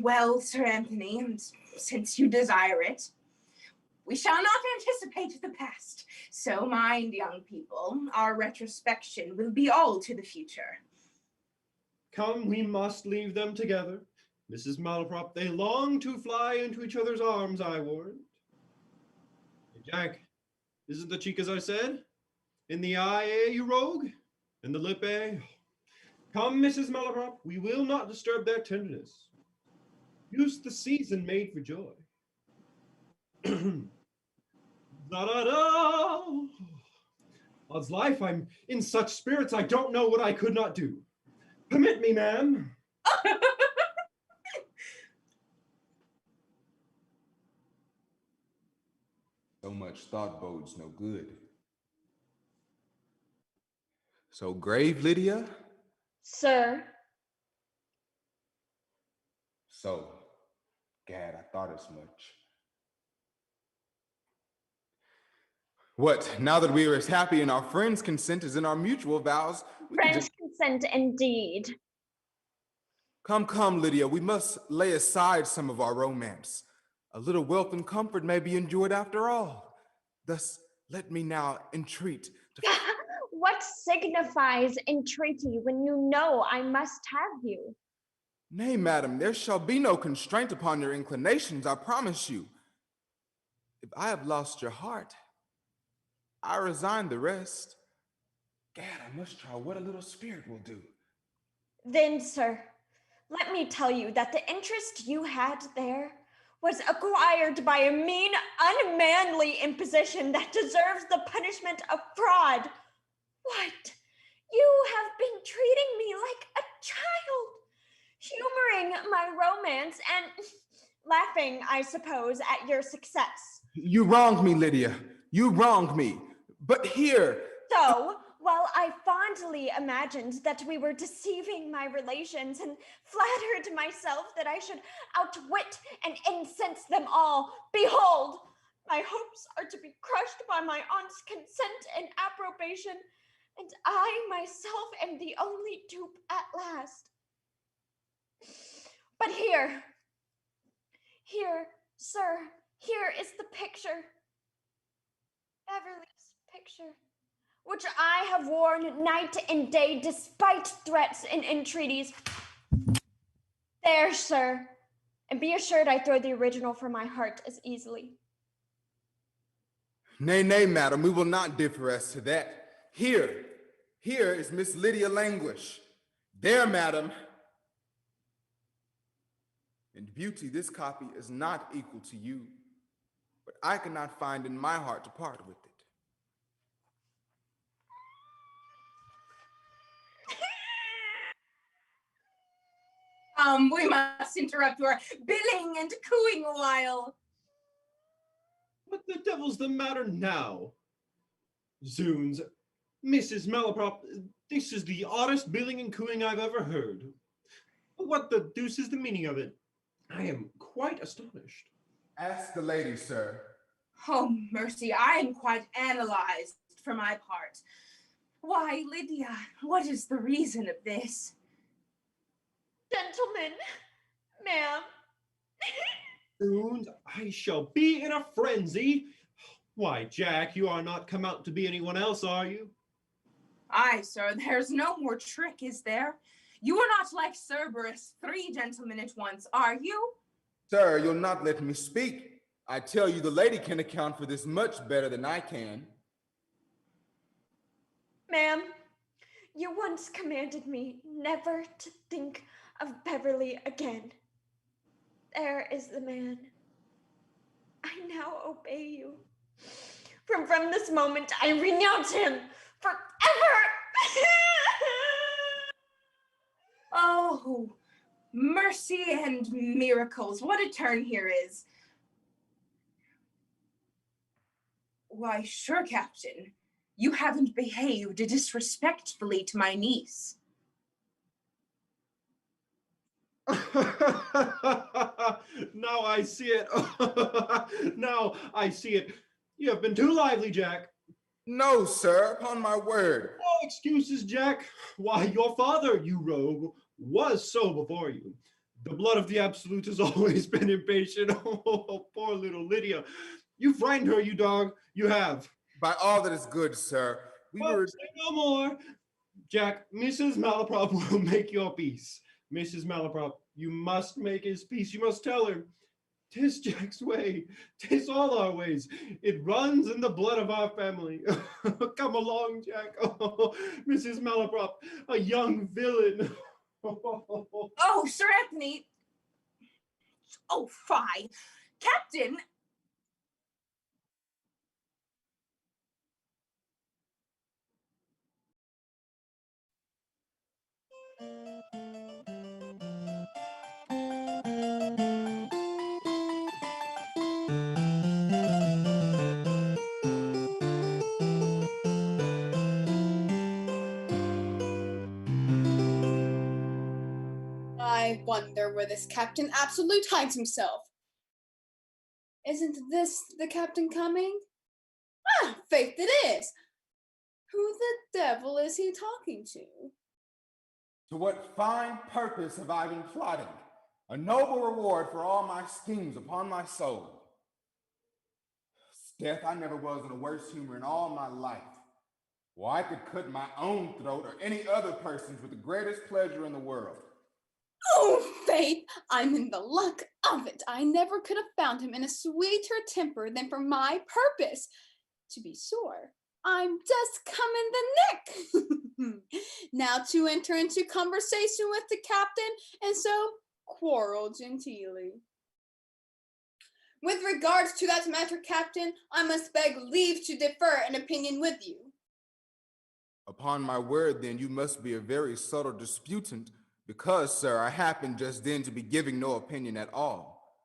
Well, Sir Anthony, and since you desire it, we shall not anticipate the past. So mind, young people, our retrospection will be all to the future. Come, we must leave them together. Mrs. Malaprop, they long to fly into each other's arms, I warrant. Hey, Jack, isn't the cheek as I said? In the eye, eh, you rogue? In the lip, eh? Come, Mrs. Malaprop, we will not disturb their tenderness. Use the season made for joy. Da-da-da! Odds life, I'm in such spirits I don't know what I could not do. Permit me, ma'am. So much thought bodes no good. So grave, Lydia? Sir. So, gad, I thought as much. What, now that we are as happy in our friends' consent as in our mutual vows, Friends' consent indeed. Come, Lydia, we must lay aside some of our romance. A little wealth and comfort may be enjoyed after all. Thus, let me now entreat to... What signifies entreaty when you know I must have you? Nay, madam, there shall be no constraint upon your inclinations, I promise you. If I have lost your heart, I resign the rest. Gad, I must try what a little spirit will do. Then, sir, let me tell you that the interest you had there was acquired by a mean, unmanly imposition that deserves the punishment of fraud. What? You have been treating me like a child, humoring my romance and laughing, I suppose, at your success. You wronged me, Lydia. You wronged me. But here... So, while I fondly imagined that we were deceiving my relations and flattered myself that I should outwit and incense them all, behold, my hopes are to be crushed by my aunt's consent and approbation, and I myself am the only dupe at last. But here, sir, here is the picture. Beverly's picture, which I have worn night and day despite threats and entreaties. There, sir, and be assured I throw the original from my heart as easily. Nay, nay, madam, we will not differ as to that. Here is Miss Lydia Languish. There, madam. In beauty, this copy is not equal to you, but I cannot find in my heart to part with it. We must interrupt your billing and cooing a while. What the devil's the matter now? Zoons, Mrs. Malaprop, this is the oddest billing and cooing I've ever heard. What the deuce is the meaning of it? I am quite astonished. Ask the lady, sir. Oh, mercy, I am quite analyzed for my part. Why, Lydia, what is the reason of this? Gentlemen, ma'am. Zoons, I shall be in a frenzy. Why, Jack, you are not come out to be anyone else, are you? Aye, sir, there's no more trick, is there? You are not like Cerberus, 3 gentlemen at once, are you? Sir, you'll not let me speak. I tell you, the lady can account for this much better than I can. Ma'am, you once commanded me never to think of Beverly again. There is the man. I now obey you. From this moment, I renounce him forever. Oh, mercy and miracles. What a turn here is. Why, sure, Captain. You haven't behaved disrespectfully to my niece. Now I see it. Now I see it. You have been too lively, Jack. No, sir, upon my word. No excuses, Jack. Why, your father, you rogue, was so before you. The blood of the absolute has always been impatient. Oh, poor little Lydia. You frightened her, you dog. You have. By all that is good, sir. We were... Say no more. Jack, Mrs. Malaprop will make your peace. Mrs. Malaprop, you must make his peace. You must tell her. 'Tis Jack's way. 'Tis all our ways. It runs in the blood of our family. Come along, Jack. Oh, Mrs. Malaprop, a young villain. Oh, Sir Anthony. Oh, fie. Captain. I wonder where this Captain Absolute hides himself. Isn't this the captain coming? Ah, faith it is. Who the devil is he talking to? To what fine purpose have I been plotting? A noble reward for all my schemes upon my soul. Death, I never was in a worse humor in all my life. Well, I could cut my own throat or any other person's with the greatest pleasure in the world. Oh, faith, I'm in the luck of it. I never could have found him in a sweeter temper than for my purpose. To be sure, I'm just come in the nick. Now to enter into conversation with the captain, and so quarrel genteelly. With regards to that matter, Captain, I must beg leave to defer an opinion with you. Upon my word, then, you must be a very subtle disputant, because, sir, I happen just then to be giving no opinion at all.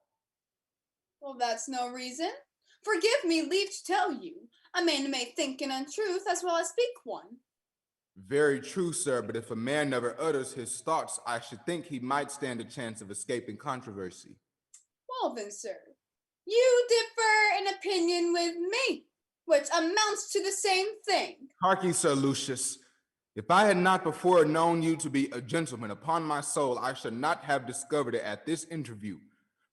Well, that's no reason. Forgive me, leave to tell you. A man may think an untruth as well as speak one. Very true, sir, but if a man never utters his thoughts, I should think he might stand a chance of escaping controversy. Well then, sir, you differ in opinion with me, which amounts to the same thing. Harkee, Sir Lucius, If I had not before known you to be a gentleman, upon my soul, I should not have discovered it at this interview.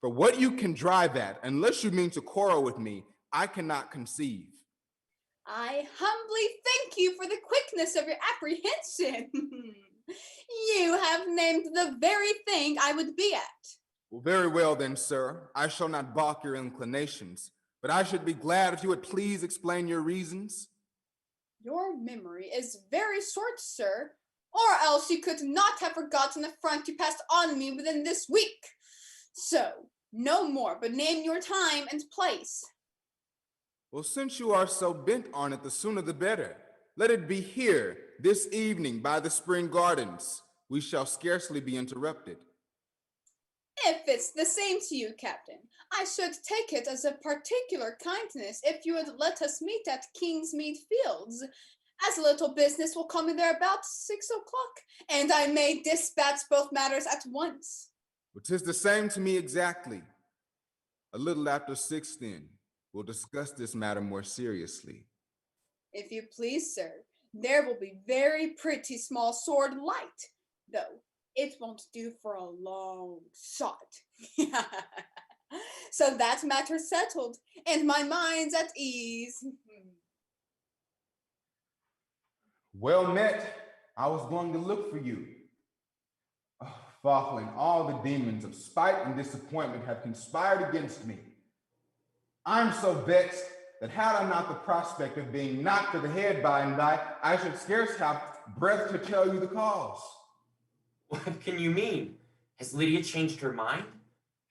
For what you can drive at, unless you mean to quarrel with me, I cannot conceive. I humbly thank you for the quickness of your apprehension. You have named the very thing I would be at. Well, very well then, sir. I shall not balk your inclinations, but I should be glad if you would please explain your reasons. Your memory is very short, sir, or else you could not have forgotten the affront you passed on me within this week. So, no more, but name your time and place. Well, since you are so bent on it, the sooner the better. Let it be here, this evening, by the spring gardens. We shall scarcely be interrupted. If it's the same to you, Captain, I should take it as a particular kindness if you would let us meet at Kingsmead Fields, as a little business will call me there about 6 o'clock, and I may dispatch both matters at once. But 'tis the same to me exactly. A little after 6 then, we'll discuss this matter more seriously. If you please, sir, there will be very pretty small sword light, though it won't do for a long shot. So that matter settled, and my mind's at ease. Well met. I was going to look for you. Oh, Falkland, all the demons of spite and disappointment have conspired against me. I'm so vexed that had I not the prospect of being knocked to the head by and by, I should scarce have breath to tell you the cause. What can you mean? Has Lydia changed her mind?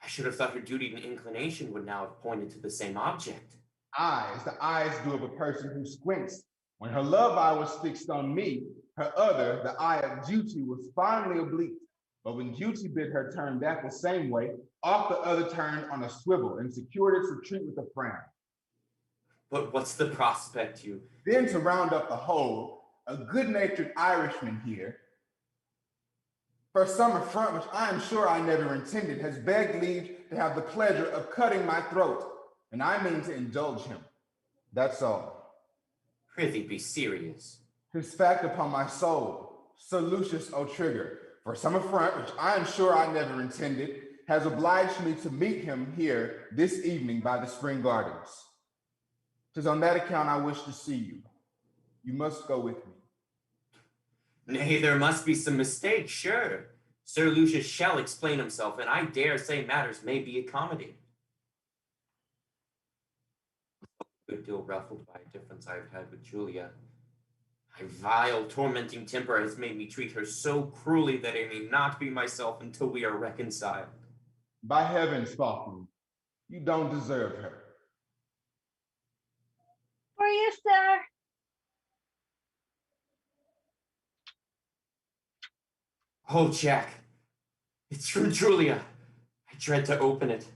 I should have thought her duty and inclination would now have pointed to the same object. Eyes, the eyes do of a person who squints. When her love eye was fixed on me, her other, the eye of duty, was finally oblique. But when duty bid her turn back the same way, off the other turned on a swivel and secured its retreat with a frown. But what's the prospect, you? Then to round up the whole, a good-natured Irishman here, for some affront which I am sure I never intended, has begged leave to have the pleasure of cutting my throat, and I mean to indulge him. That's all. Prithee, be serious. 'Tis fact upon my soul, Sir Lucius O'Trigger, for some affront which I am sure I never intended, has obliged me to meet him here this evening by the spring gardens. 'Tis on that account I wish to see you. You must go with me. Nay, there must be some mistake, sure. Sir Lucius shall explain himself, and I dare say matters may be accommodated. A good deal ruffled by a difference I have had with Julia. My vile, tormenting temper has made me treat her so cruelly that I may not be myself until we are reconciled. By heavens, Falkland, you don't deserve her. For you, sir. Oh, Jack, it's from Julia. I dread to open it.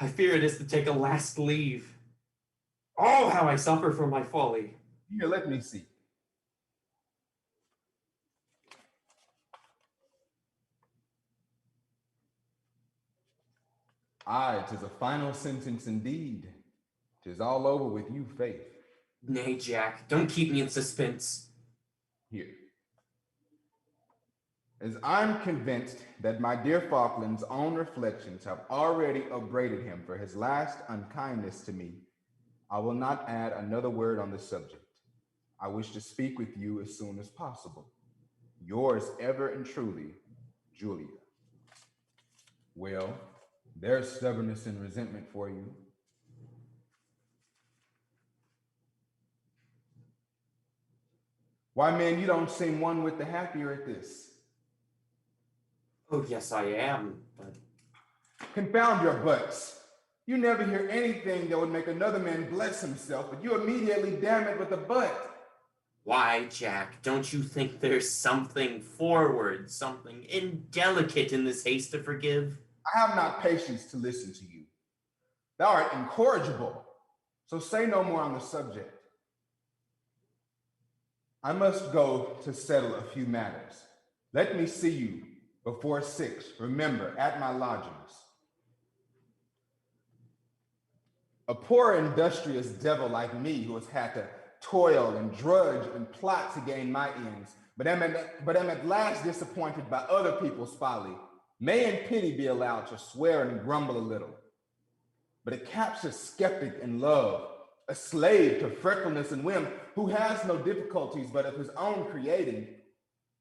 I fear it is to take a last leave. Oh, how I suffer for my folly. Here, let me see. Aye, 'tis a final sentence indeed. 'Tis all over with you, Faith. Nay, Jack, don't keep me in suspense. Here. As I'm convinced that my dear Falkland's own reflections have already upbraided him for his last unkindness to me, I will not add another word on the subject. I wish to speak with you as soon as possible. Yours ever and truly, Julia. Well, there's stubbornness and resentment for you. Why, man, you don't seem one whit the happier at this. Oh, yes, I am, but... Confound your butts. You never hear anything that would make another man bless himself, but you immediately damn it with a butt. Why, Jack, don't you think there's something forward, something indelicate in this haste to forgive? I have not patience to listen to you. Thou art incorrigible, so say no more on the subject. I must go to settle a few matters. Let me see you before 6, remember, at my lodgings. A poor industrious devil like me who has had to toil and drudge and plot to gain my ends but am at last disappointed by other people's folly. May in pity be allowed to swear and grumble a little. But a captious skeptic in love, a slave to fretfulness and whim, who has no difficulties but of his own creating,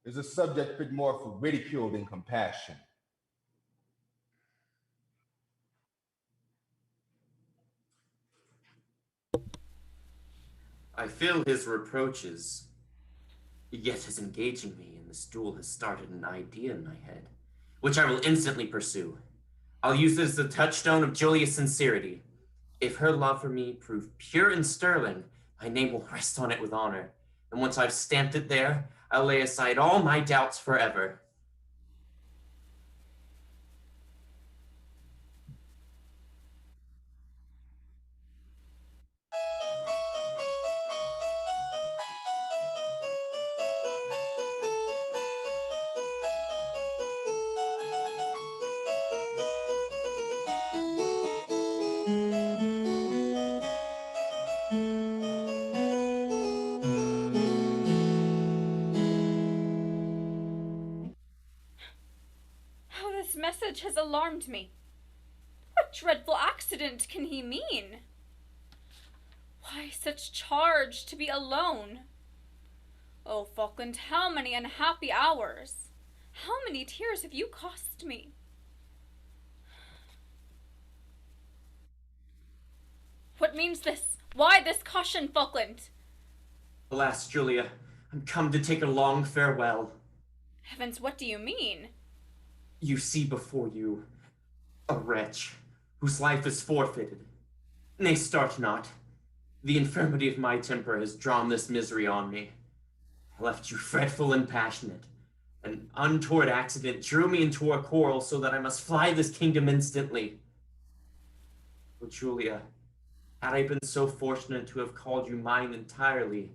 is a subject fit more for ridicule than compassion. I feel his reproaches, yet his engaging me in this duel has started an idea in my head, which I will instantly pursue. I'll use it as the touchstone of Julia's sincerity. If her love for me prove pure and sterling, my name will rest on it with honor. And once I've stamped it there, I'll lay aside all my doubts forever. How this message has alarmed me. What dreadful accident can he mean? Why such charge to be alone? Oh, Falkland, how many unhappy hours, how many tears have you cost me? What means this? Why this caution, Falkland? Alas, Julia, I'm come to take a long farewell. Heavens, what do you mean? You see before you a wretch whose life is forfeited. Nay, start not. The infirmity of my temper has drawn this misery on me. I left you fretful and passionate. An untoward accident drew me into a quarrel so that I must fly this kingdom instantly. Oh, Julia, had I been so fortunate to have called you mine entirely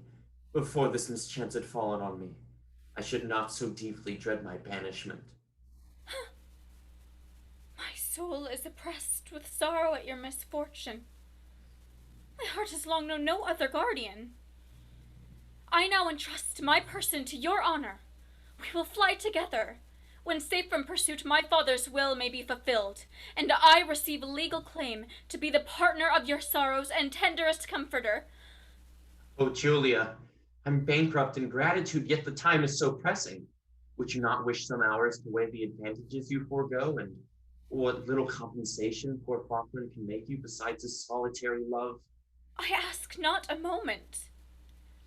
before this mischance had fallen on me, I should not so deeply dread my banishment. My soul is oppressed with sorrow at your misfortune. My heart has long known no other guardian. I now entrust my person to your honor. We will fly together. When safe from pursuit, my father's will may be fulfilled, and I receive legal claim to be the partner of your sorrows and tenderest comforter. Oh, Julia, I'm bankrupt in gratitude, yet the time is so pressing. Would you not wish some hours to weigh the advantages you forego, and what little compensation poor Falkland can make you besides his solitary love? I ask not a moment.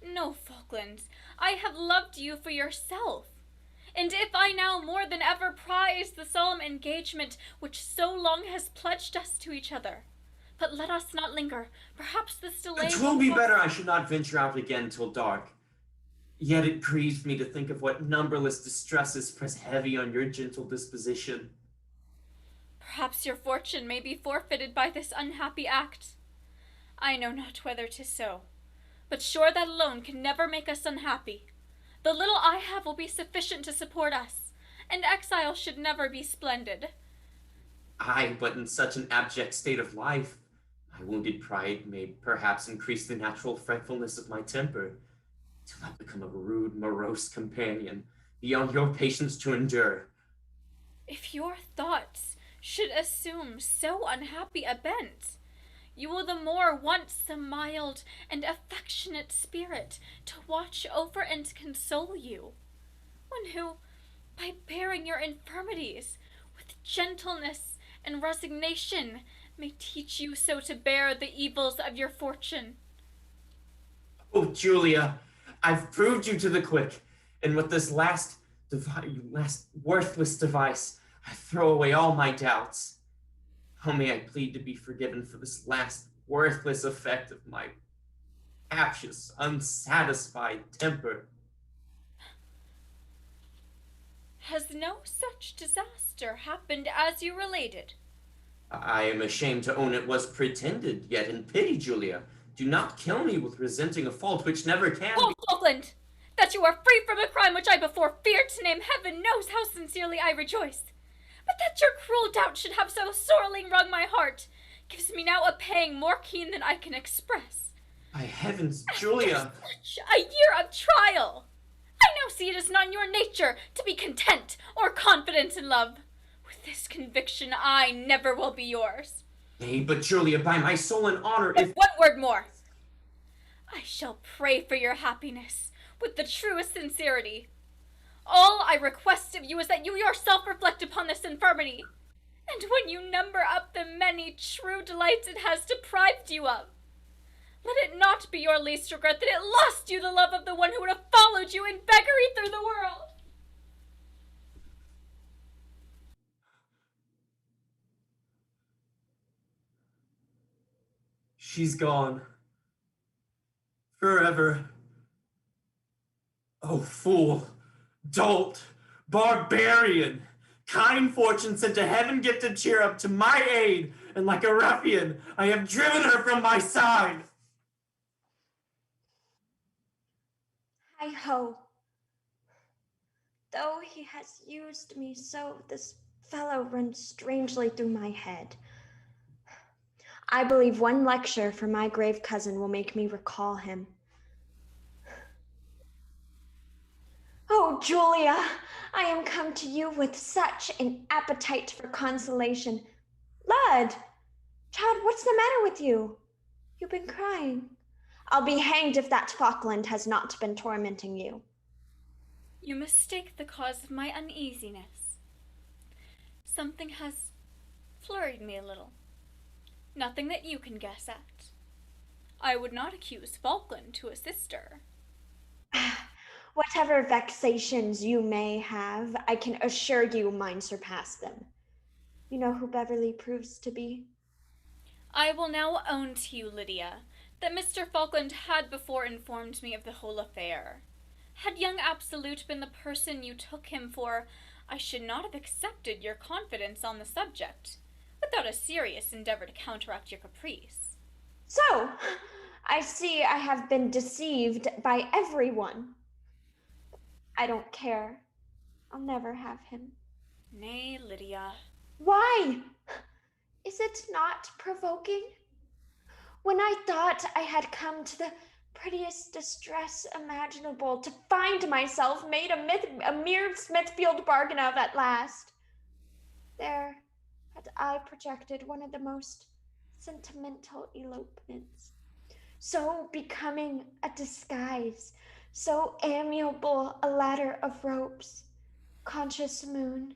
No, Falkland, I have loved you for yourself. And if I now more than ever prize the solemn engagement which so long has pledged us to each other. But let us not linger. Perhaps this delay It will be better I should not venture out again till dark. Yet it grieves me to think of what numberless distresses press heavy on your gentle disposition. Perhaps your fortune may be forfeited by this unhappy act. I know not whether 'tis so, but sure that alone can never make us unhappy. The little I have will be sufficient to support us, and exile should never be splendid. Aye, but in such an abject state of life, my wounded pride may perhaps increase the natural fretfulness of my temper, till I become a rude, morose companion, beyond your patience to endure. If your thoughts should assume so unhappy a bent, you will the more want some mild and affectionate spirit to watch over and console you, one who, by bearing your infirmities with gentleness and resignation, may teach you so to bear the evils of your fortune. Oh, Julia, I've proved you to the quick, and with this last worthless device, I throw away all my doubts. How may I plead to be forgiven for this last worthless effect of my captious, unsatisfied temper? Has no such disaster happened as you related? I am ashamed to own it was pretended, yet in pity, Julia, do not kill me with resenting a fault which never can Oh, be. Falkland, that you are free from a crime which I before feared to name, heaven knows how sincerely I rejoice. But that your cruel doubt should have so sorely wrung my heart gives me now a pang more keen than I can express. By heavens, Julia! Such a year of trial! I now see it is not in your nature to be content or confident in love. With this conviction, I never will be yours. Nay, but Julia, by my soul and honor, But if— one word more. I shall pray for your happiness with the truest sincerity. All I request of you is that you yourself reflect upon this infirmity, and when you number up the many true delights it has deprived you of, let it not be your least regret that it lost you the love of the one who would have followed you in beggary through the world. she's gone. Forever. Oh, fool, dolt, barbarian! Kind fortune sent a heaven-gifted cheer up to my aid, and like a ruffian, I have driven her from my side! Hi-ho. Though he has used me so, this fellow runs strangely through my head. I believe one lecture from my grave cousin will make me recall him. Oh, Julia, I am come to you with such an appetite for consolation. Lud, child, what's the matter with you? You've been crying. I'll be hanged if that Falkland has not been tormenting you. You mistake the cause of my uneasiness. Something has flurried me a little. Nothing that you can guess at. I would not accuse Falkland to a sister. Whatever vexations you may have, I can assure you mine surpass them. You know who Beverly proves to be? I will now own to you, Lydia, that Mr. Falkland had before informed me of the whole affair. Had young Absolute been the person you took him for, I should not have accepted your confidence on the subject, without a serious endeavor to counteract your caprice. So, I see I have been deceived by everyone. I don't care. I'll never have him. Nay, Lydia. Why? Is it not provoking? When I thought I had come to the prettiest distress imaginable, to find myself made a mere Smithfield bargain of at last, there had I projected one of the most sentimental elopements, so becoming a disguise, so amiable a ladder of ropes, conscious moon,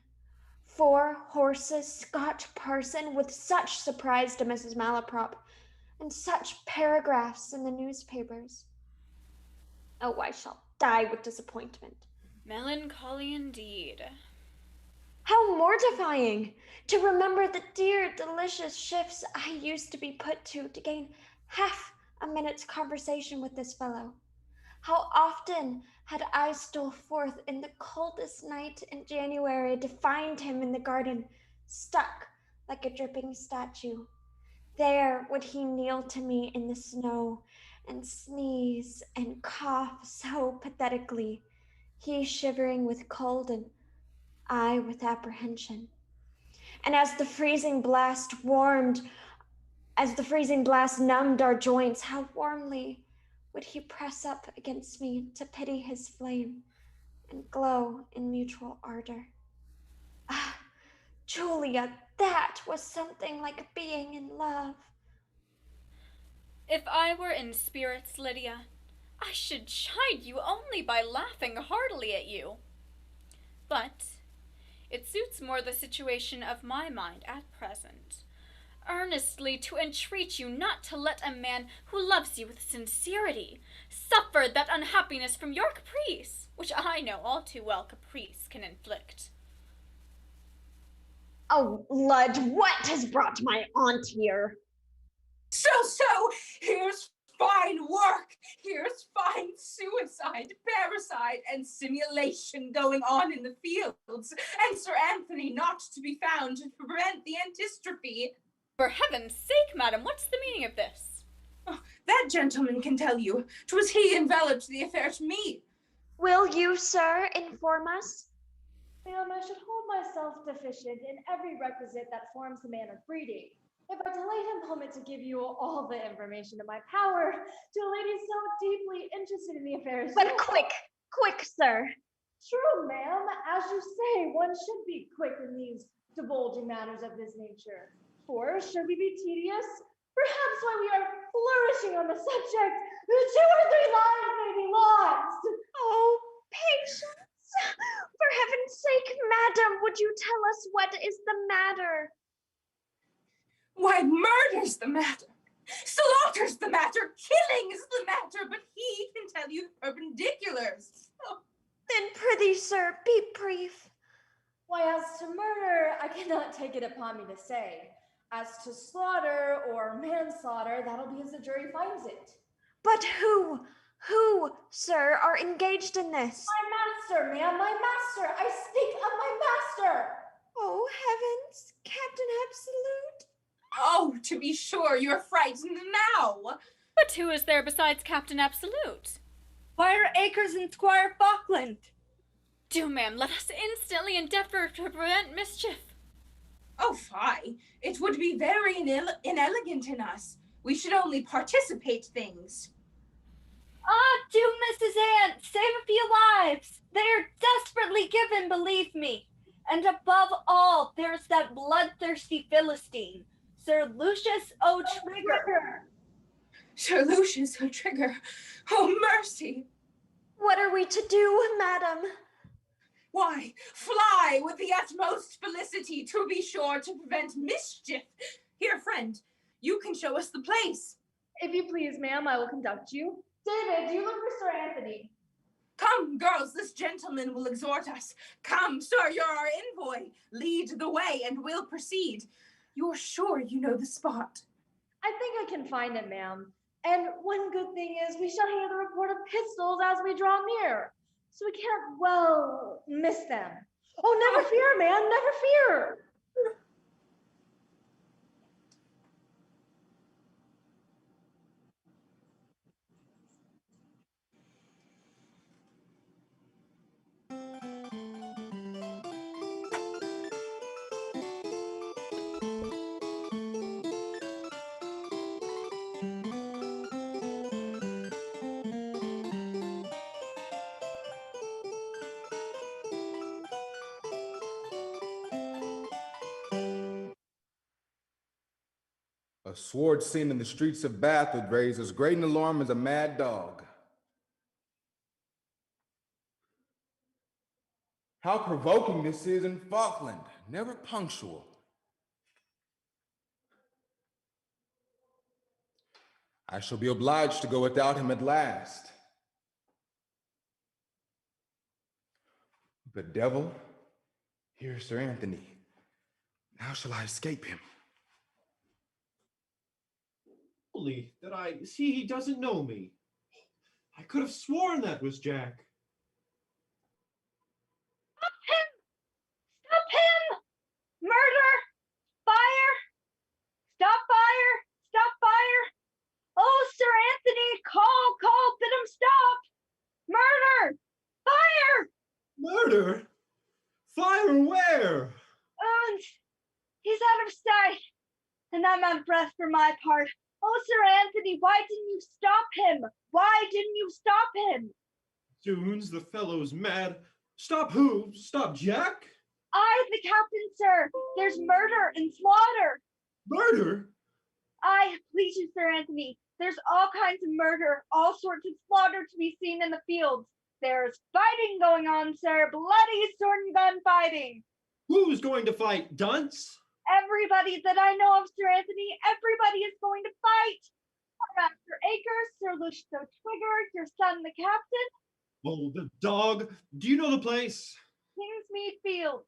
4 horses, Scotch parson, with such surprise to Mrs. Malaprop, and such paragraphs in the newspapers. Oh, I shall die with disappointment. Melancholy indeed. How mortifying to remember the dear, delicious shifts I used to be put to gain half a minute's conversation with this fellow. How often had I stole forth in the coldest night in January to find him in the garden, stuck like a dripping statue. There would he kneel to me in the snow and sneeze and cough so pathetically, he shivering with cold and I with apprehension. And as the freezing blast numbed our joints, how warmly would he press up against me to pity his flame and glow in mutual ardor. Ah, Julia, that was something like being in love. If I were in spirits, Lydia, I should chide you only by laughing heartily at you. But it suits more the situation of my mind at present, earnestly to entreat you not to let a man who loves you with sincerity suffer that unhappiness from your caprice, which I know all too well caprice can inflict. Oh, Lud, what has brought my aunt here? So, here's fine work. Here's fine suicide, parricide, and simulation going on in the fields, and Sir Anthony not to be found to prevent the antistrophe. For heaven's sake, madam, what's the meaning of this? Oh, that gentleman can tell you. 'Twas he enveloped the affair to me. Will you, sir, inform us? Ma'am, I should hold myself deficient in every requisite that forms the man of breeding, if I delayed a moment to give you all the information in my power to a lady so deeply interested in the affairs. But quick, Quick, sir. True, ma'am. As you say, one should be quick in these divulging matters of this nature. For should we be tedious, perhaps while we are flourishing on the subject, 2 or 3 lives may be lost. Oh, patience! For heaven's sake, madam, would you tell us what is the matter? Why, murder's the matter. Slaughter's the matter. Killing's the matter. But he can tell you the perpendiculars. Oh. Then prithee, sir, be brief. Why, as to murder, I cannot take it upon me to say. As to slaughter or manslaughter, that'll be as the jury finds it. But who, sir, are engaged in this? My master, ma'am, my master. I speak of my master. Oh, heavens, Captain Absolute. Oh, to be sure, you're frightened now. But who is there besides Captain Absolute? Squire Acres and Squire Falkland. Do, ma'am, let us instantly endeavor to prevent mischief. Oh, fie. It would be very inelegant in us. We should only participate things. Ah, do, Mrs. Ant, save a few lives. They are desperately given, believe me. And above all, there's that bloodthirsty Philistine, Sir Lucius O'Trigger. Sir Lucius O'Trigger. Oh, mercy. What are we to do, madam? Why, fly with the utmost felicity, to be sure to prevent mischief. Here, friend, you can show us the place. If you please, ma'am, I will conduct you. David, do you look for Sir Anthony? Come, girls, this gentleman will exhort us. Come, sir, you're our envoy. Lead the way, and we'll proceed. You're sure you know the spot? I think I can find it, ma'am. And one good thing is we shall hear the report of pistols as we draw near. So we can't, well, miss them. Oh, never fear, man, never fear. A sword seen in the streets of Bath would raise as great an alarm as a mad dog. How provoking this is in Falkland, never punctual. I shall be obliged to go without him at last. The devil, here's Sir Anthony. How shall I escape him? Holy, that I see he doesn't know me. I could have sworn that was Jack. Stop him! Stop him! Murder! Fire! Stop fire! Stop fire! Oh, Sir Anthony, call, bid him stop! Murder! Fire! Murder? Fire where? Oh, he's out of sight. And I'm out of breath for my part. Oh, Sir Anthony, why didn't you stop him? Why didn't you stop him? Zoons, the fellow's mad. Stop who? Stop Jack? I, the captain, sir. There's murder and slaughter. Murder? Aye, please you, Sir Anthony. There's all kinds of murder, all sorts of slaughter to be seen in the fields. There's fighting going on, sir. Bloody sword and gun fighting. Who's going to fight, dunce? Everybody that I know of, Sir Anthony, everybody is going to fight. Master Acres, Sir Lucius O'Trigger, your son, the captain. Oh, the dog. Do you know the place? Kingsmead Fields.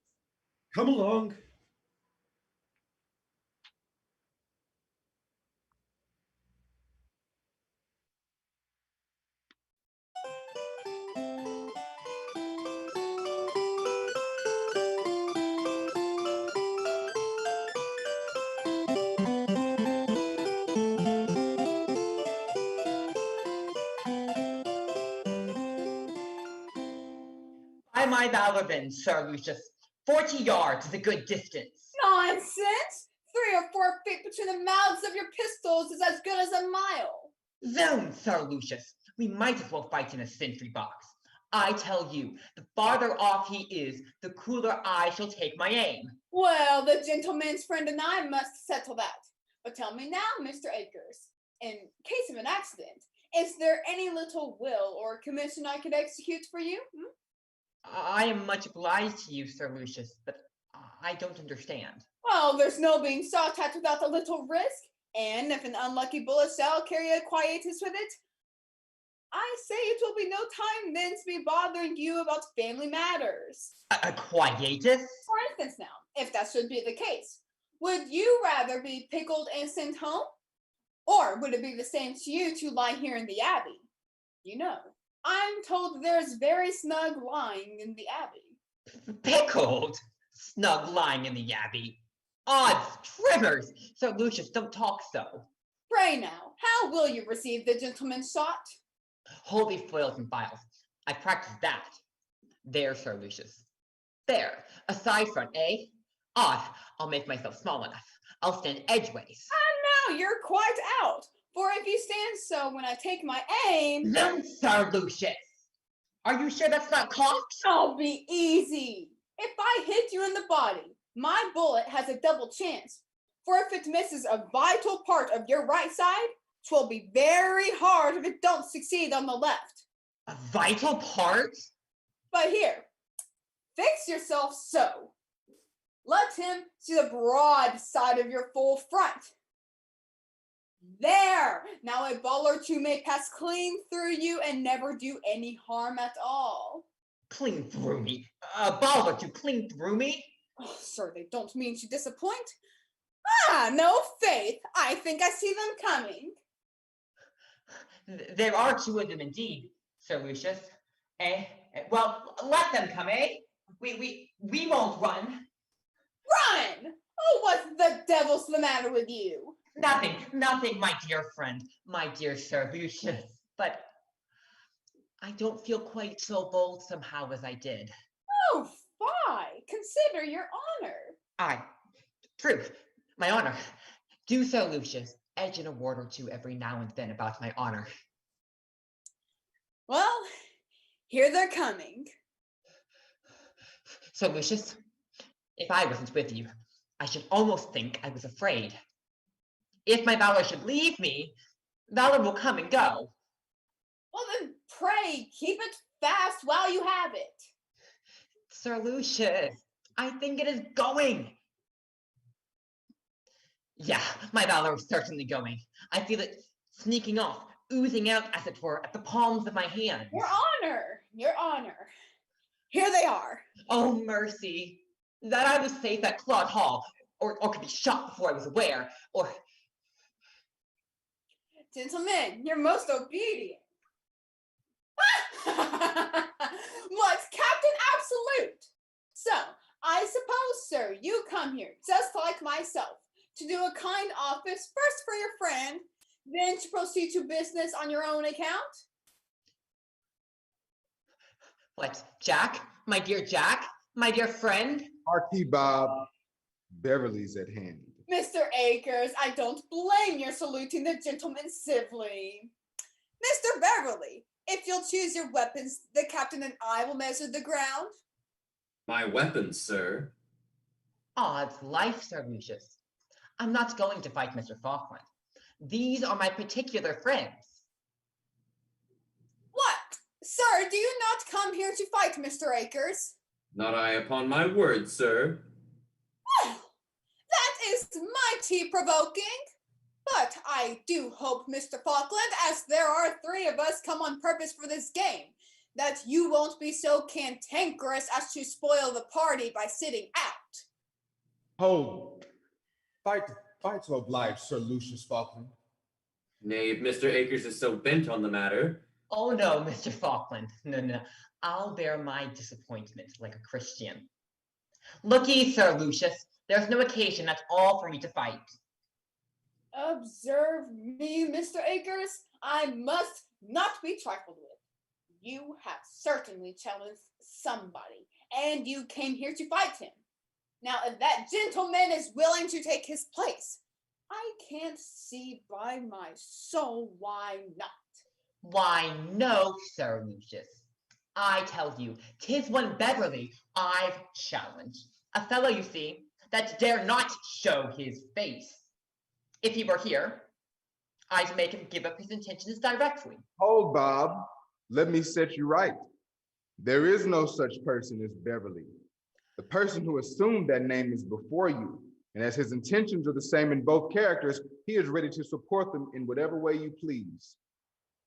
Come along. By my Valorvin, Sir Lucius, 40 yards is a good distance. Nonsense! 3 or 4 feet between the mouths of your pistols is as good as a mile. Zoom, Sir Lucius. We might as well fight in a sentry box. I tell you, the farther off he is, the cooler I shall take my aim. Well, the gentleman's friend and I must settle that. But tell me now, Mr. Akers, in case of an accident, is there any little will or commission I could execute for you? I am much obliged to you, Sir Lucius, but I don't understand. Well, there's no being sought at without a little risk, and if an unlucky bullet shall carry a quietus with it, I say it will be no time then to be bothering you about family matters. A quietus? For instance now, if that should be the case, would you rather be pickled and sent home? Or would it be the same to you to lie here in the Abbey? You know, I'm told there's very snug lying in the Abbey. Pickled? Snug lying in the Abbey? Odds trimmers! Sir Lucius, don't talk so. Pray now, how will you receive the gentleman's shot? Holy foils and files. I practiced that. There, Sir Lucius. There, a side front, eh? Odd, I'll make myself small enough. I'll stand edgeways. And now you're quite out, for if you stand so when I take my aim... No, Sir Lucius! Are you sure that's not cocked? I'll be easy. If I hit you in the body, my bullet has a double chance. For if it misses a vital part of your right side, 'twill be very hard if it don't succeed on the left. A vital part? But here, fix yourself so. Let him see the broad side of your full front. There! Now a ball or two may pass clean through you and never do any harm at all. Clean through me? A ball or two clean through me? Oh, sir, they don't mean to disappoint. Ah, no faith. I think I see them coming. There are two of them indeed, Sir Lucius. Eh? Well, let them come, eh? We won't run. Run! Oh, what the devil's the matter with you? Nothing, my dear friend, my dear Sir Lucius. But I don't feel quite so bold somehow as I did. Oh, fie! Consider your honor. True, my honor. Do, Sir Lucius, edge in a word or two every now and then about my honor. Well, here they're coming. Sir Lucius, if I wasn't with you, I should almost think I was afraid. If my valor should leave me, valor will come and go. Well then, pray, keep it fast while you have it. Sir Lucius, I think it is going. Yeah, my valor is certainly going. I feel it sneaking off, oozing out, as it were, at the palms of my hands. Your honor. Here they are. Oh, mercy. That I was safe at Claude Hall, or could be shot before I was aware, or... Gentlemen, you're most obedient. What, Captain Absolute? So, I suppose, sir, you come here, just like myself, to do a kind office first for your friend, then to proceed to business on your own account? What, Jack? My dear Jack? My dear friend? Marquis Bob, Beverly's at hand. Mr. Akers, I don't blame your saluting the gentleman civilly. Mr. Beverly, if you'll choose your weapons, the captain and I will measure the ground. My weapons, sir. Odds life, Sir Lucius. I'm not going to fight Mr. Falkland. These are my particular friends. What? Sir, do you not come here to fight, Mr. Akers? Not I upon my word, sir. Well, that is mighty provoking. But I do hope, Mr. Falkland, as there are 3 of us come on purpose for this game, that you won't be so cantankerous as to spoil the party by sitting out. Hold. Fight to oblige, Sir Lucius Falkland. Nay, if Mr. Akers is so bent on the matter. Oh no, Mr. Falkland. No. I'll bear my disappointment like a Christian. Look-ye, Sir Lucius, there's no occasion at all for me to fight. Observe me, Mr. Akers. I must not be trifled with. You have certainly challenged somebody, and you came here to fight him. Now, if that gentleman is willing to take his place, I can't see by my soul why not. Why, no, Sir Lucius. I tell you, 'tis one Beverly I've challenged. A fellow, you see, that dare not show his face. If he were here, I'd make him give up his intentions directly. Hold, Bob. Let me set you right. There is no such person as Beverly. The person who assumed that name is before you, and as his intentions are the same in both characters, he is ready to support them in whatever way you please.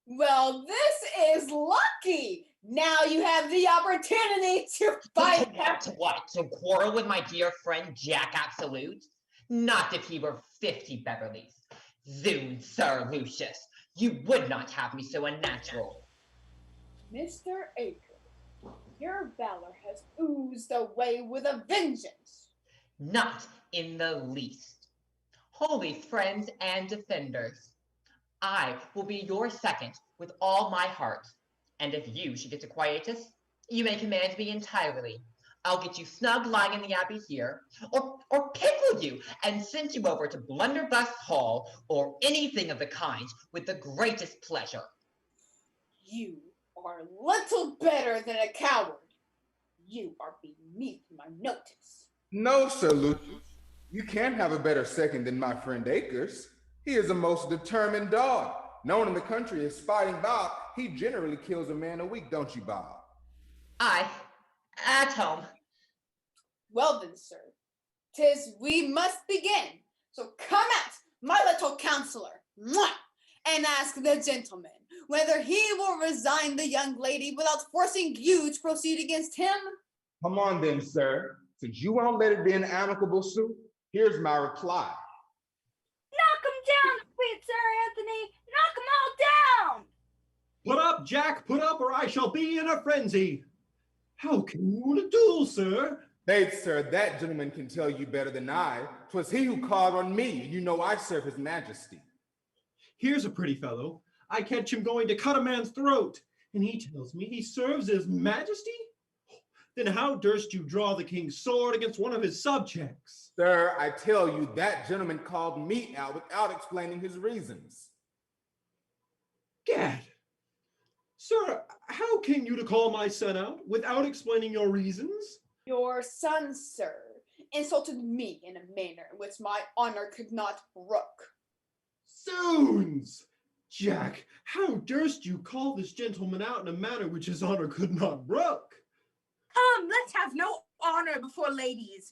Well, this is lucky. Now you have the opportunity to fight. To what? To quarrel with my dear friend Jack Absolute? Not if he were 50 Beverlys. Zoom, Sir Lucius. You would not have me so unnatural. Mr. Aker, your valor has oozed away with a vengeance. Not in the least. Holy friends and defenders, I will be your second with all my heart. And if you should get to quietus, you may command me entirely. I'll get you snug lying in the abbey here, or pickle you and send you over to Blunderbuss Hall or anything of the kind with the greatest pleasure. You are little better than a coward. You are beneath my notice. No, Sir Lucius. You can't have a better second than my friend Akers. He is a most determined dog. Known in the country as Fighting Bob, he generally kills a man a week, don't you, Bob? At home. Well then, sir, 'tis we must begin. So come out, my little counselor, and ask the gentleman whether he will resign the young lady without forcing you to proceed against him. Come on then, sir. Since you won't let it be an amicable suit, here's my reply. Knock him down, sweet Sir Anthony! Knock 'em all down! Put up, Jack, put up, or I shall be in a frenzy. How can you win a duel, sir? Faith, sir, that gentleman can tell you better than I. 'Twas he who called on me. You know I serve his majesty. Here's a pretty fellow. I catch him going to cut a man's throat, and he tells me he serves his majesty? Then how durst you draw the king's sword against one of his subjects? Sir, I tell you, that gentleman called me out without explaining his reasons. Gad! Sir, how came you to call my son out without explaining your reasons? Your son, sir, insulted me in a manner in which my honor could not brook. Zoons! Jack, how durst you call this gentleman out in a manner which his honor could not brook? Come, let's have no honor before ladies.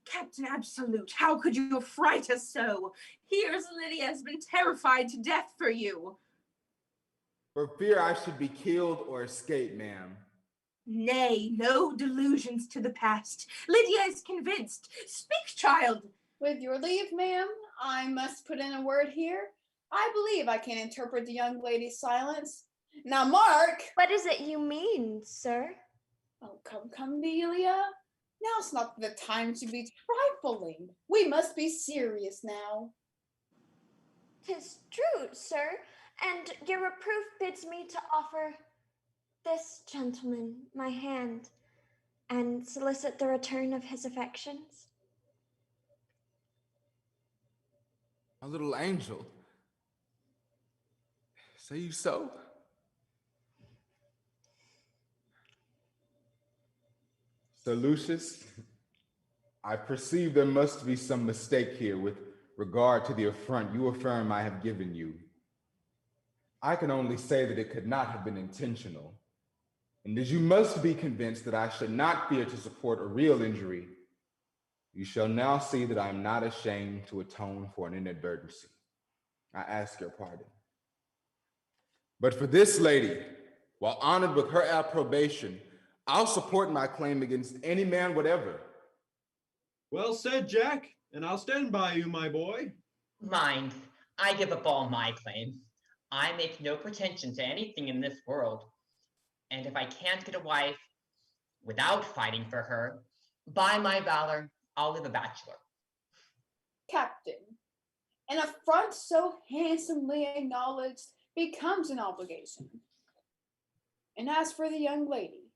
Captain Absolute, how could you affright us so? Here's Lydia has been terrified to death for you. For fear I should be killed or escape, ma'am. Nay, no delusions to the past. Lydia is convinced. Speak, child. With your leave, ma'am, I must put in a word here. I believe I can interpret the young lady's silence. Now, Mark! What is it you mean, sir? Oh, come, Delia. Now's not the time to be trifling. We must be serious now. 'Tis true, sir, and your reproof bids me to offer this gentleman my hand and solicit the return of his affections. My little angel. Say you so? Sir Lucius, I perceive there must be some mistake here with regard to the affront you affirm I have given you. I can only say that it could not have been intentional. And as you must be convinced that I should not fear to support a real injury, you shall now see that I am not ashamed to atone for an inadvertency. I ask your pardon. But for this lady, while honored with her approbation, I'll support my claim against any man whatever. Well said, Jack, and I'll stand by you, my boy. Mind, I give up all my claims. I make no pretension to anything in this world. And if I can't get a wife without fighting for her, by my valor, I'll live a bachelor. Captain, an affront so handsomely acknowledged becomes an obligation. And as for the young lady,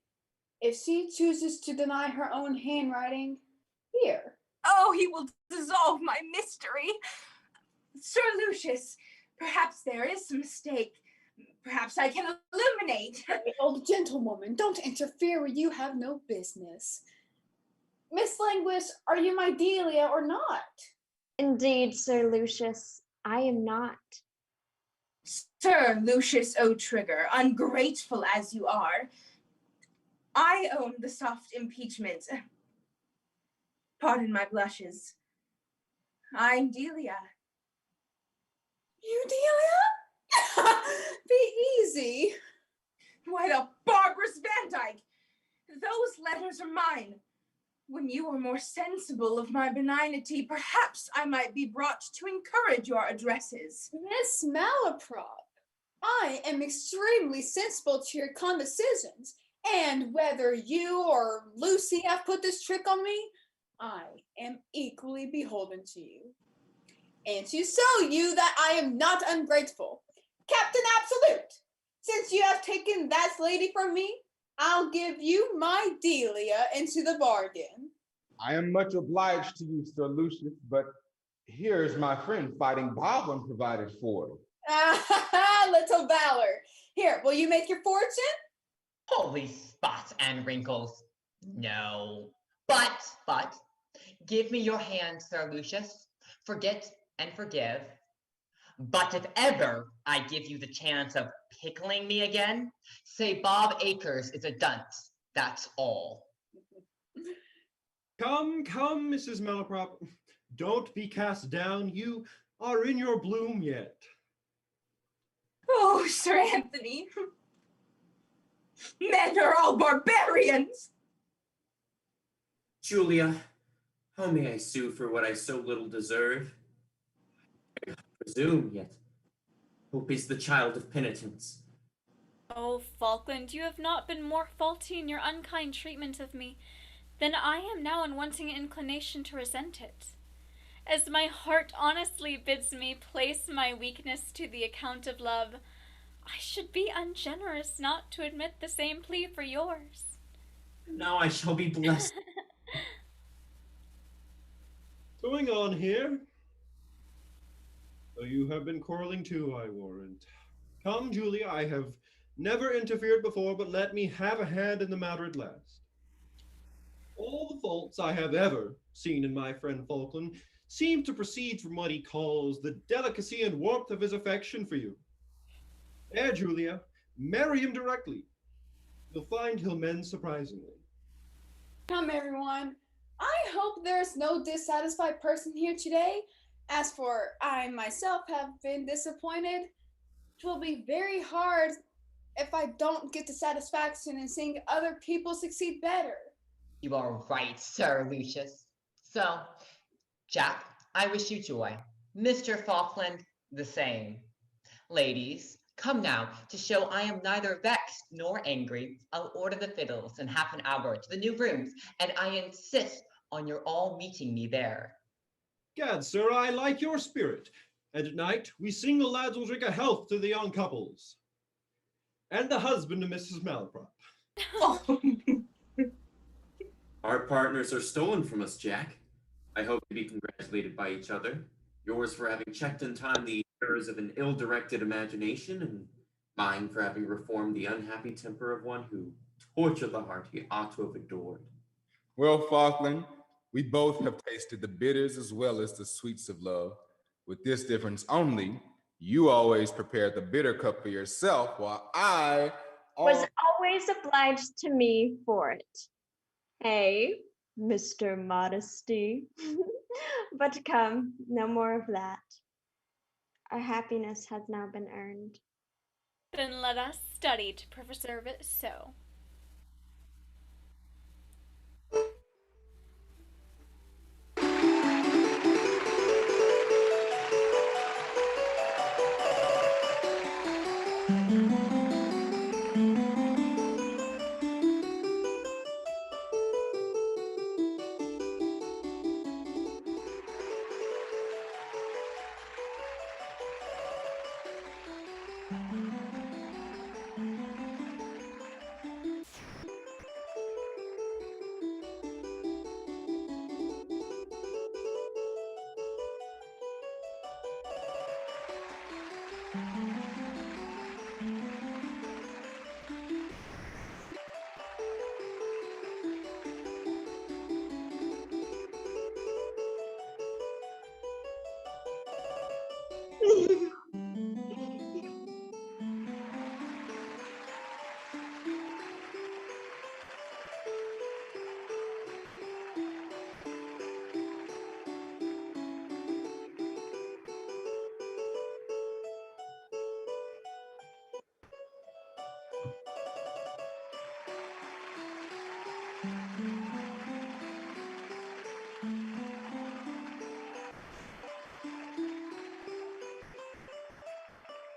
if she chooses to deny her own handwriting, here. Oh, he will dissolve my mystery. Sir Lucius, perhaps there is some mistake. Perhaps I can illuminate. Old gentlewoman, don't interfere where you have no business. Miss Languis, are you my Delia or not? Indeed, Sir Lucius, I am not. Sir Lucius O'Trigger, ungrateful as you are, I own the soft impeachment. Pardon my blushes. I'm Delia. You, Delia? Be easy. What a barbarous Van Dyke! Those letters are mine. When you are more sensible of my benignity, perhaps I might be brought to encourage your addresses. Miss Malaprop, I am extremely sensible to your condescensions, and whether you or Lucy have put this trick on me, I am equally beholden to you. And to show you that I am not ungrateful, Captain Absolute, since you have taken that lady from me, I'll give you my Delia into the bargain. I am much obliged to you, Sir Lucius, but here's my friend fighting Bob unprovided for. Little valor. Here, will you make your fortune? Holy spots and wrinkles. No. But, give me your hand, Sir Lucius. Forget and forgive. But if ever I give you the chance of pickling me again, say Bob Acres is a dunce. That's all. Come, Mrs. Malaprop. Don't be cast down. You are in your bloom yet. Oh, Sir Anthony. Men are all barbarians. Julia, how may I sue for what I so little deserve? I presume, yet hope is the child of penitence. Oh, Falkland, you have not been more faulty in your unkind treatment of me than I am now in wanting inclination to resent it. As my heart honestly bids me place my weakness to the account of love, I should be ungenerous not to admit the same plea for yours. Now I shall be blessed. Going on here? So you have been quarreling too, I warrant. Come, Julia, I have never interfered before, but let me have a hand in the matter at last. All the faults I have ever seen in my friend Falkland seem to proceed from what he calls the delicacy and warmth of his affection for you. There, Julia, marry him directly. You'll find he'll mend surprisingly. Come, everyone. I hope there's no dissatisfied person here today. As for I myself have been disappointed, it will be very hard if I don't get the satisfaction in seeing other people succeed better. You are right, Sir Lucius. So, Jack, I wish you joy. Mr. Falkland, the same. Ladies, come now, to show I am neither vexed nor angry. I'll order the fiddles in half an hour to the new rooms, and I insist on your all meeting me there. Gad, sir, I like your spirit. And at night, we single lads will drink a health to the young couples. And the husband of Mrs. Malaprop. Our partners are stolen from us, Jack. I hope to be congratulated by each other. Yours for having checked in time the errors of an ill-directed imagination, and mine for having reformed the unhappy temper of one who tortured the heart he ought to have adored. Well, Falkland, we both have tasted the bitters as well as the sweets of love. With this difference only, you always prepared the bitter cup for yourself, while I was always obliged to me for it. Hey, Mr. Modesty. But come, no more of that. Our happiness has now been earned. Then let us study to preserve it so.